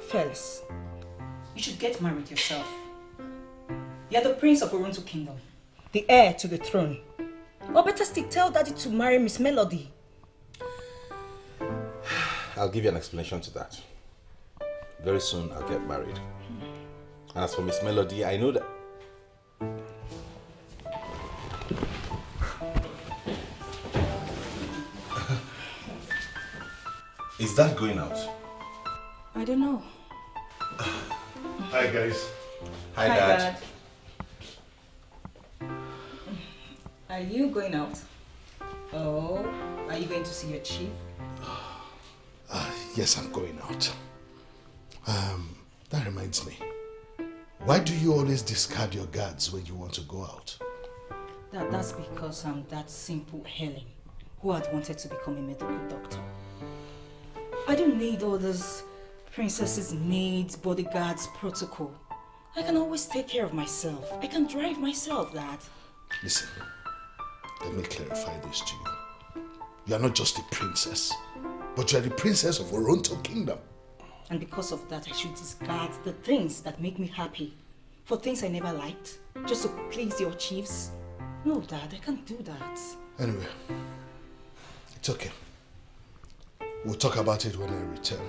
I: Fellas, you should get married yourself. You're the prince of Oronto Kingdom, the heir to the throne. Or better still, tell Daddy to marry Miss Melody.
P: I'll give you an explanation to that. Very soon I'll get married. And as for Miss Melody, I know that... Is that going out?
I: I don't know.
A: Hi guys.
P: Hi Dad.
I: Are you going out? Oh, are you going to see your chief?
A: Yes, I'm going out. That reminds me. Why do you always discard your guards when you want to go out?
I: That's because I'm that simple Helen, who had wanted to become a medical doctor. I don't need all this princesses, maids, bodyguards, protocol. I can always take care of myself. I can drive myself, Dad.
A: Listen, let me clarify this to you. You are not just a princess, but you are the princess of Oronto Kingdom.
I: And because of that, I should discard the things that make me happy for things I never liked, just to please your chiefs. No, Dad, I can't do that.
A: Anyway, it's okay. We'll talk about it when I return.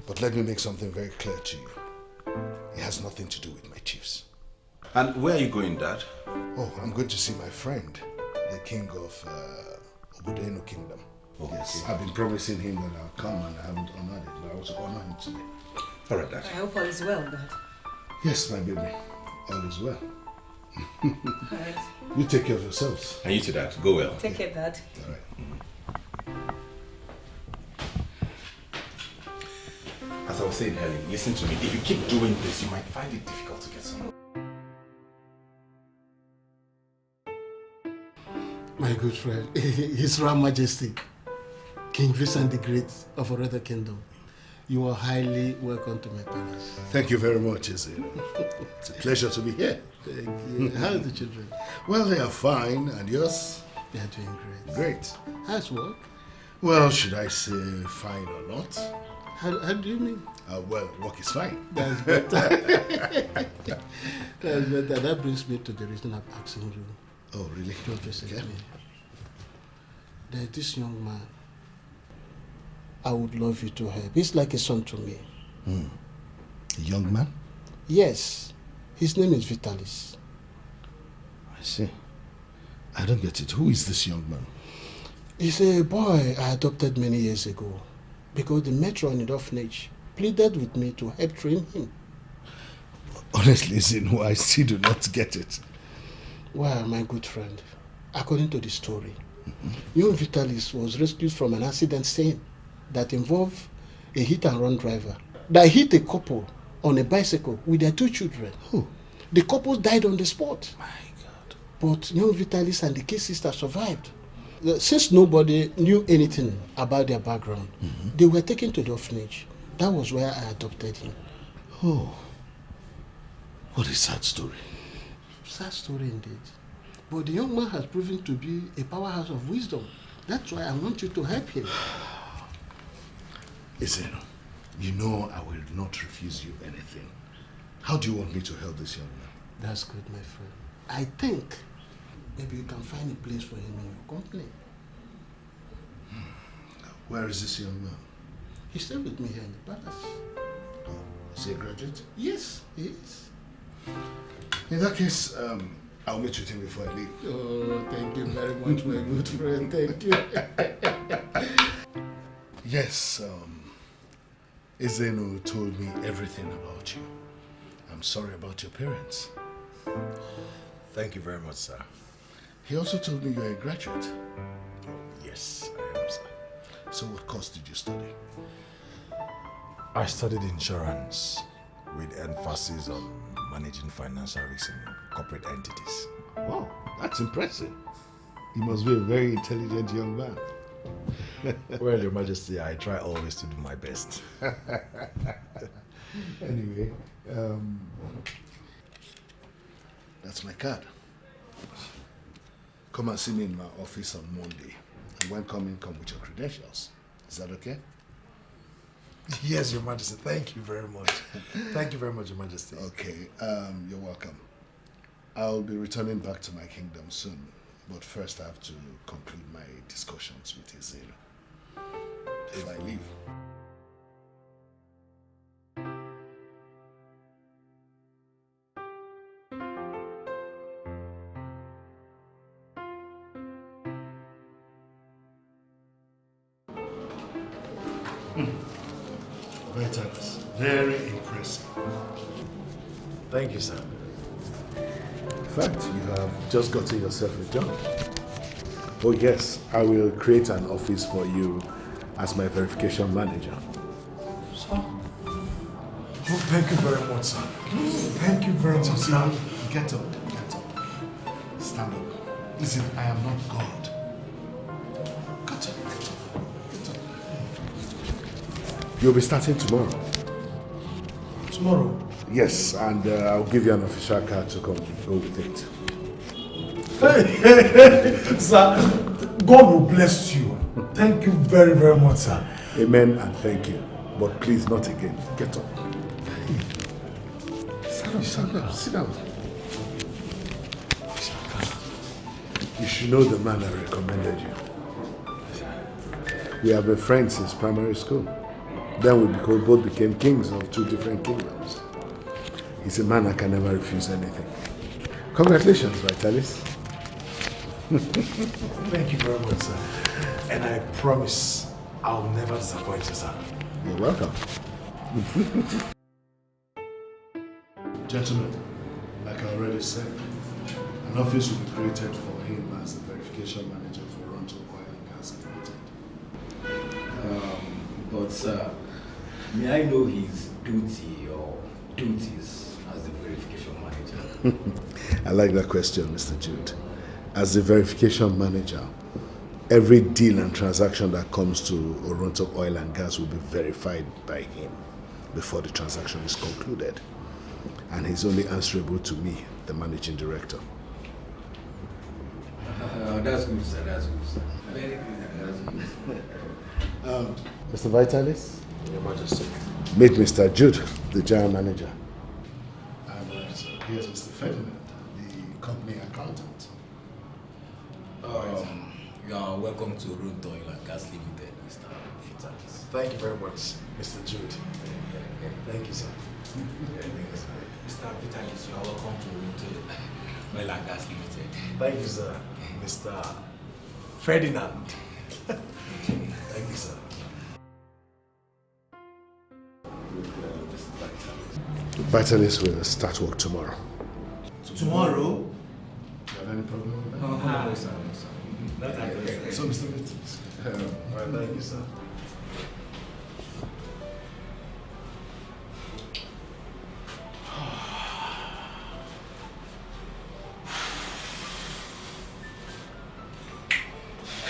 A: But let me make something very clear to you. It has nothing to do with my chiefs.
P: And where are you going, Dad?
A: Oh, I'm going to see my friend, the king of OBIAGO Kingdom.
P: Oh,
A: yes,
P: okay.
A: I've been promising him that I'll come and I haven't honored it, but I also honor him today.
P: All right, Dad.
I: I hope all is well, Dad.
A: Yes, my baby. All is well.
I: All right.
A: You take care of yourselves.
P: And you too, Dad. Go well.
I: Take care, Dad.
A: All right.
P: As I was
O: was saying, Helen, listen to me. If you keep doing this, you might find it difficult to get some.
B: My good friend, His Royal Majesty, King Vincent the Great of Oredo Kingdom, you are highly welcome to my palace.
C: Thank you very much, Ezine. It's a pleasure to be here.
B: Thank you. How are the children?
C: Well, they are fine. And yours?
B: They are doing great.
C: Great.
B: How's work?
C: Well, should I say fine or not?
B: How do you mean?
C: Well, work is fine.
B: That's better. That's better. That brings me to the reason I'm asking you.
C: Oh, really?
B: Don't visit me. There's this young man. I would love you to help. He's like a son to me.
C: A young man?
B: Yes. His name is Vitalis.
C: I see. I don't get it. Who is this young man?
B: He's a boy I adopted many years ago because the matron in the orphanage pleaded with me to help train him.
C: Honestly, Zinu, I still do not get it.
B: Well, my good friend, according to the story, young Vitalis was rescued from an accident scene that involved a hit-and-run driver that hit a couple on a bicycle with their 2 children.
C: Who?
B: The couple died on the spot.
C: My God.
B: But young Vitalis and the kid sister survived. Since nobody knew anything about their background, they were taken to the orphanage. That was where I adopted him.
C: Oh. What a sad story.
B: Sad story indeed. But the young man has proven to be a powerhouse of wisdom. That's why I want you to help him.
C: Listen, you know I will not refuse you anything. How do you want me to help this young man?
B: That's good, my friend. I think maybe you can find a place for him in your company.
C: Where is this young man?
B: He's still with me here in the palace.
C: Oh, is he a graduate?
B: Yes, he is.
C: In that case, I'll meet with him before I leave.
B: Oh, thank you very much, my good friend. Thank you.
C: Yes, Ezenu told me everything about you. I'm sorry about your parents.
O: Thank you very much, sir.
C: He also told me you're a graduate.
O: Yes, I am, sir.
C: So what course did you study?
O: I studied insurance with emphasis on managing financial risks in corporate entities.
C: Wow, that's impressive. You must be a very intelligent young man.
O: Well, Your Majesty, I try always to do my best.
C: Anyway, that's my card. Come and see me in my office on Monday. And when coming, come with your credentials. Is that okay?
O: Yes, Your Majesty. Thank you very much. Thank you very much, Your Majesty.
C: Okay, you're welcome. I'll be returning back to my kingdom soon. But first I have to conclude my discussions with Ezelu if I leave. Vitalis, very impressive.
O: Thank you, sir.
C: In fact, you have just gotten yourself a job. Oh yes, I will create an office for you as my verification manager.
O: Sir? Oh, thank you very much, sir. Thank you very much, sir.
C: Get up, get up. Stand up. Listen, I am not God. Get up, get up, get up. You'll be starting tomorrow.
O: Tomorrow?
C: Yes, and I'll give you an official card to go with it.
O: Hey, sir, God will bless you. Thank you very, very much, sir.
C: Amen and thank you. But please, not again. Get up. Stand up, sit down. You should know the man I recommended you. We have been friends since primary school. Then we both became kings of 2 different kingdoms. He's a man I can never refuse anything. Congratulations, Vitalis.
O: Thank you very much, sir. And I promise I'll never disappoint you, sir.
C: You're welcome. Gentlemen, like I already said, an office will be created for him as the verification manager for Oil and Gas Limited.
F: But sir, May I know his duty or duties as the verification manager?
C: I like that question, Mr. Jude. As the verification manager, every deal and transaction that comes to Oronto Oil and Gas will be verified by him before the transaction is concluded. And he's only answerable to me, the managing director.
F: That's good, sir. That's good, sir. Very good. That's good.
C: Mr. Vitalis?
A: Your Majesty.
C: Meet Mr. Jude, the general manager.
A: And here's Mr. Ferdinand, the company accountant.
F: You are welcome to Oronto Oil and Gas Limited, Mr. Vitalis.
A: Thank you very much, Mr. Jude. Thank you, sir.
F: Mr. Vitalis, you are welcome to Oronto Oil and Gas Limited.
A: Thank you, sir. Mr. Ferdinand. Thank you, sir.
C: Vitalis will start work tomorrow.
A: Tomorrow? Do you have any problem with that?
F: No, sir. No, sir.
A: Okay. So, Mr. Vitalis. All right, thank you, sir.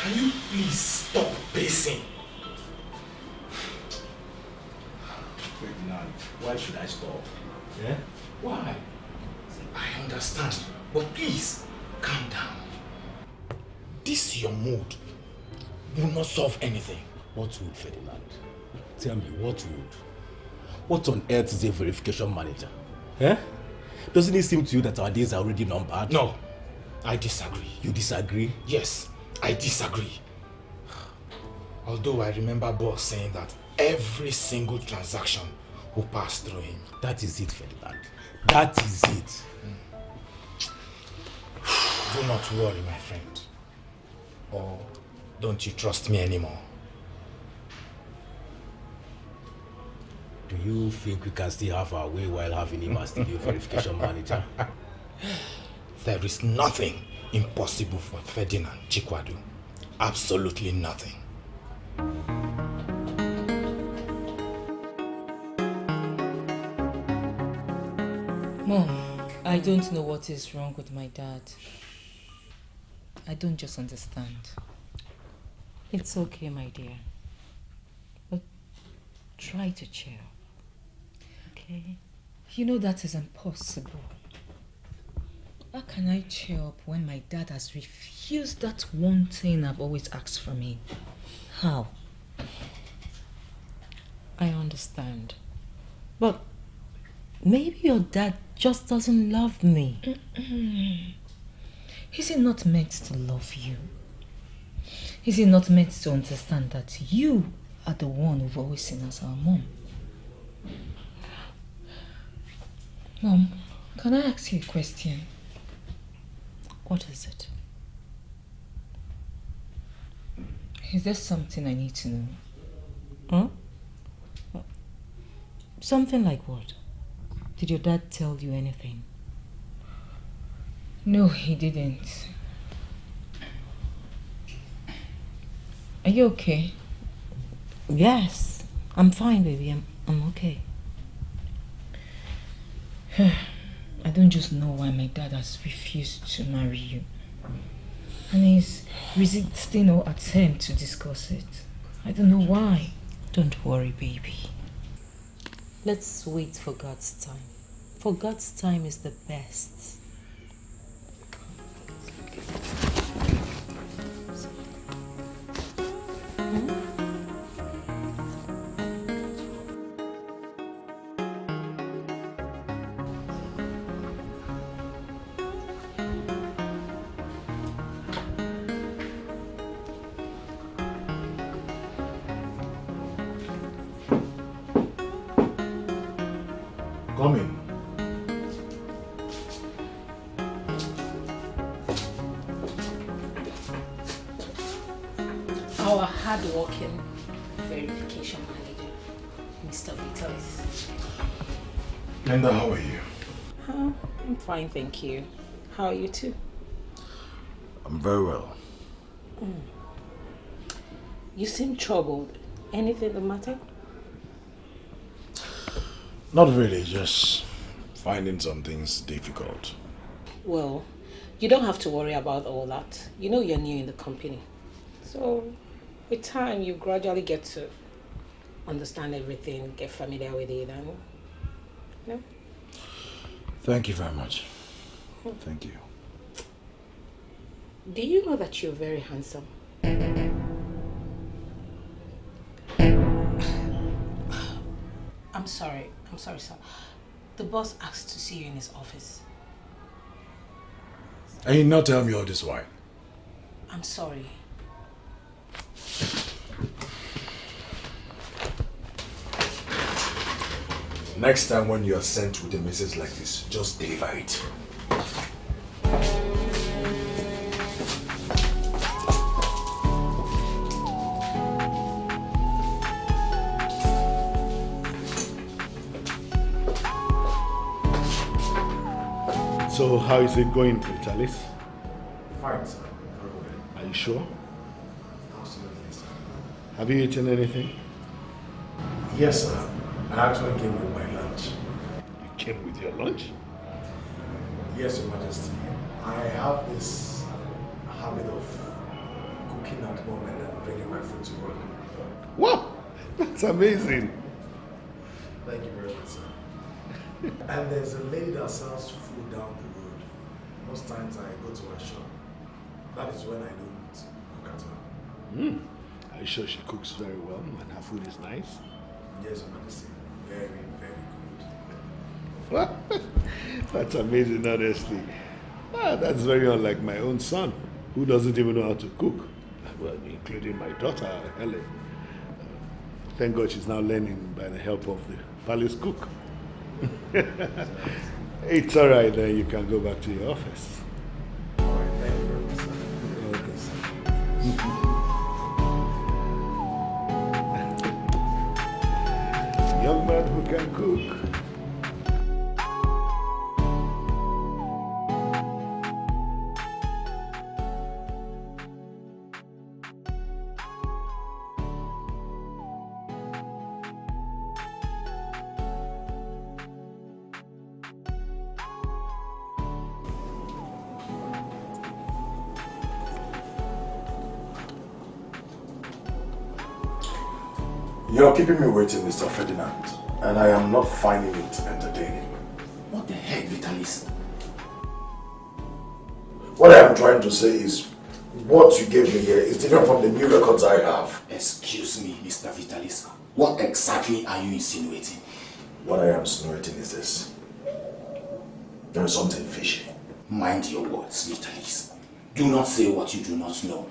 F: Can you please stop pacing? Ferdinand, why should I stop? Yeah? Why? I understand, but please, calm down. This your mood will not solve anything.
O: What would, Ferdinand? Tell me, what would? What on earth is a verification manager? Eh? Doesn't it seem to you that our days are already numbered?
F: No, I disagree.
O: You disagree?
F: Yes, I disagree. Although I remember boss saying that every single transaction will pass through him.
O: That is it, Ferdinand. That is it.
F: Do not worry, my friend. Or don't you trust me anymore?
O: Do you think we can still have our way while having him as the new verification manager?
F: There is nothing impossible for Ferdinand Chikwadu. Absolutely nothing.
I: Mom, I don't know what is wrong with my dad. I don't just understand.
J: It's okay, my dear. But try to cheer up. Okay?
I: You know that is impossible. How can I cheer up when my dad has refused that one thing I've always asked from him? How?
J: I understand. But maybe your dad just doesn't love me.
I: Is he not meant to love you? Is he not meant to understand that you are the one we've always seen as our mom? Mom, can I ask you a question?
J: What is it?
I: Is there something I need to know?
J: Huh? Something like what? Did your dad tell you anything?
I: No, he didn't. Are you okay?
J: Yes, I'm fine, baby. I'm okay.
I: I don't just know why my dad has refused to marry you. And he's resisting all attempt to discuss it. I don't know why.
J: Don't worry, baby. Let's wait for God's time. For God's time is the best.
F: Come in.
L: Our hard-working verification manager, Mr. Vitalis.
F: Linda, how are you?
L: I'm fine, thank you. How are you too?
F: I'm very well.
L: You seem troubled. Anything the matter?
C: Not really, just finding some things difficult.
L: Well, you don't have to worry about all that. You know you're new in the company. So, with time, you gradually get to understand everything, get familiar with it, and, you know.
C: Thank you very much. Thank you.
L: Do you know that you're very handsome? I'm sorry, sir. The boss asked to see you in his office.
C: And you not tell me all this why?
L: I'm sorry.
C: Next time when you are sent with a message like this, just deliver it.
A: So how is it going, Vitalis?
C: Fine, sir.
A: Are you sure?
C: Absolutely, sir.
A: Have you eaten anything?
C: Yes, sir. I actually came with my lunch.
A: You came with your lunch?
C: Yes, Your Majesty. I have this habit of cooking at home and then bringing my food to work.
A: Wow! That's amazing.
C: Thank you very much, sir. And there's a lady that sells food down the road. Most times I go to her shop. That is when I don't cook at home.
A: Are you sure she cooks very well and her food is nice?
C: Yes, Your Majesty. Very, very good.
A: That's amazing, honestly. That's very unlike my own son, who doesn't even know how to cook. Well, including my daughter, Helen. Thank God she's now learning by the help of the palace cook. It's all right, then you can go back to your office.
C: All right, thank you very much, sir.
A: Okay. Young man who can cook.
C: You're keeping me waiting, Mr. Ferdinand, and I am not finding it entertaining.
O: What the heck, Vitalis?
C: What I am trying to say is, what you gave me here is different from the new records I have.
O: Excuse me, Mr. Vitalis. What exactly are you insinuating?
C: What I am insinuating is this. There is something fishy.
O: Mind your words, Vitalis. Do not say what you do not know.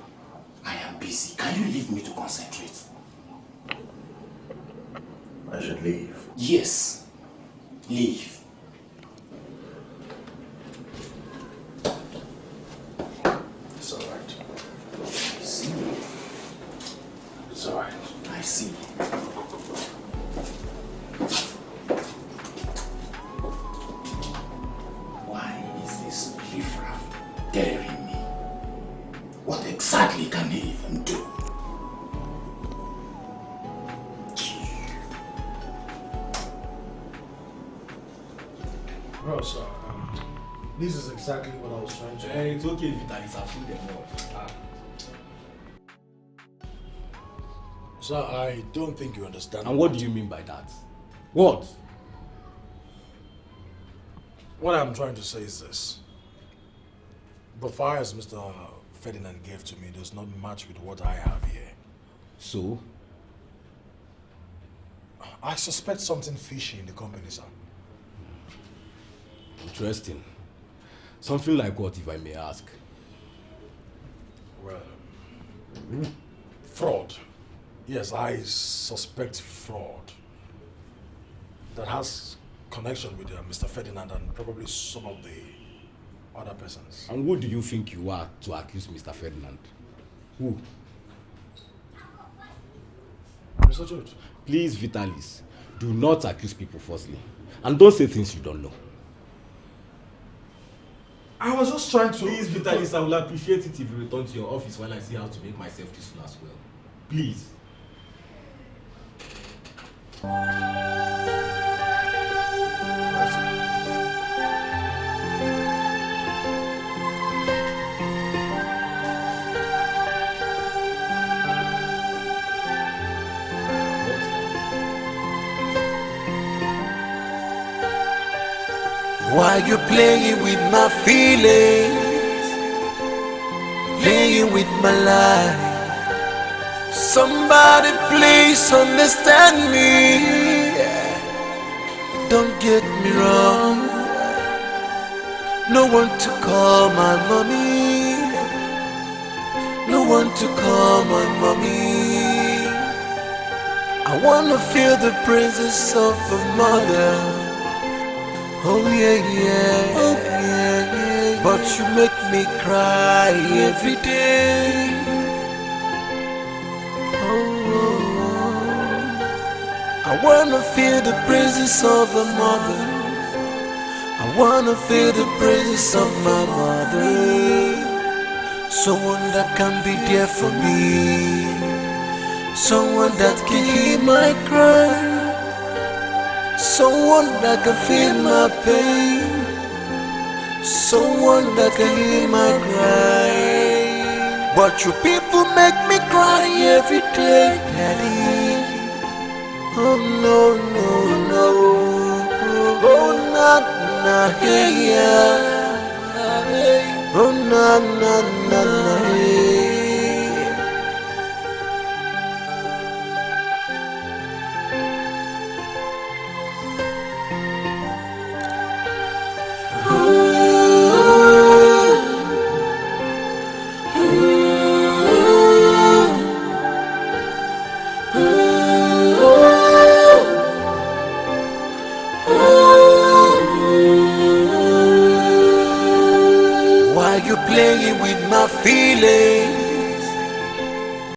O: I am busy. Can you leave me to concentrate?
C: I should leave.
O: Yes. Leave.
C: It's alright.
O: I see.
C: It's alright.
O: I see. Why is this riffraff daring me? What exactly can he even do?
C: Bro, sir, this is exactly what I was trying to do.
F: It's okay, Vitalis. I've seen them all.
C: Sir, I don't think you understand.
F: And what do you mean by that? What?
C: What I'm trying to say is this. The files Mr. Ferdinand gave to me does not match with what I have here.
F: So?
C: I suspect something fishy in the company, sir.
F: Interesting. Something like what, if I may ask?
C: Well, fraud. Yes, I suspect fraud. That has connection with Mr. Ferdinand and probably some of the other persons.
F: And who do you think you are to accuse Mr. Ferdinand? Who?
C: Mr. George.
F: Please, Vitalis, do not accuse people falsely. And don't say things you don't know.
C: I was just trying to...
F: Please, Vitalis, I will appreciate it if you return to your office while I see how to make myself useful as well. Please.
R: Why you playing with my feelings? Playing with my life. Somebody please understand me. Don't get me wrong. No one to call my mommy. No one to call my mommy. I wanna feel the presence of a mother. Oh yeah, yeah, oh yeah, yeah. But you make me cry every day. I wanna feel the presence of a mother. I wanna feel the presence of my mother. Someone that can be there for me. Someone that can hear my cry. Someone that can feel my pain. Someone that can hear my cry. But you people make me cry every day, Daddy. Oh no, no, no. Oh na na, hey yeah. Oh na na na na, hey. Why you playing with my feelings?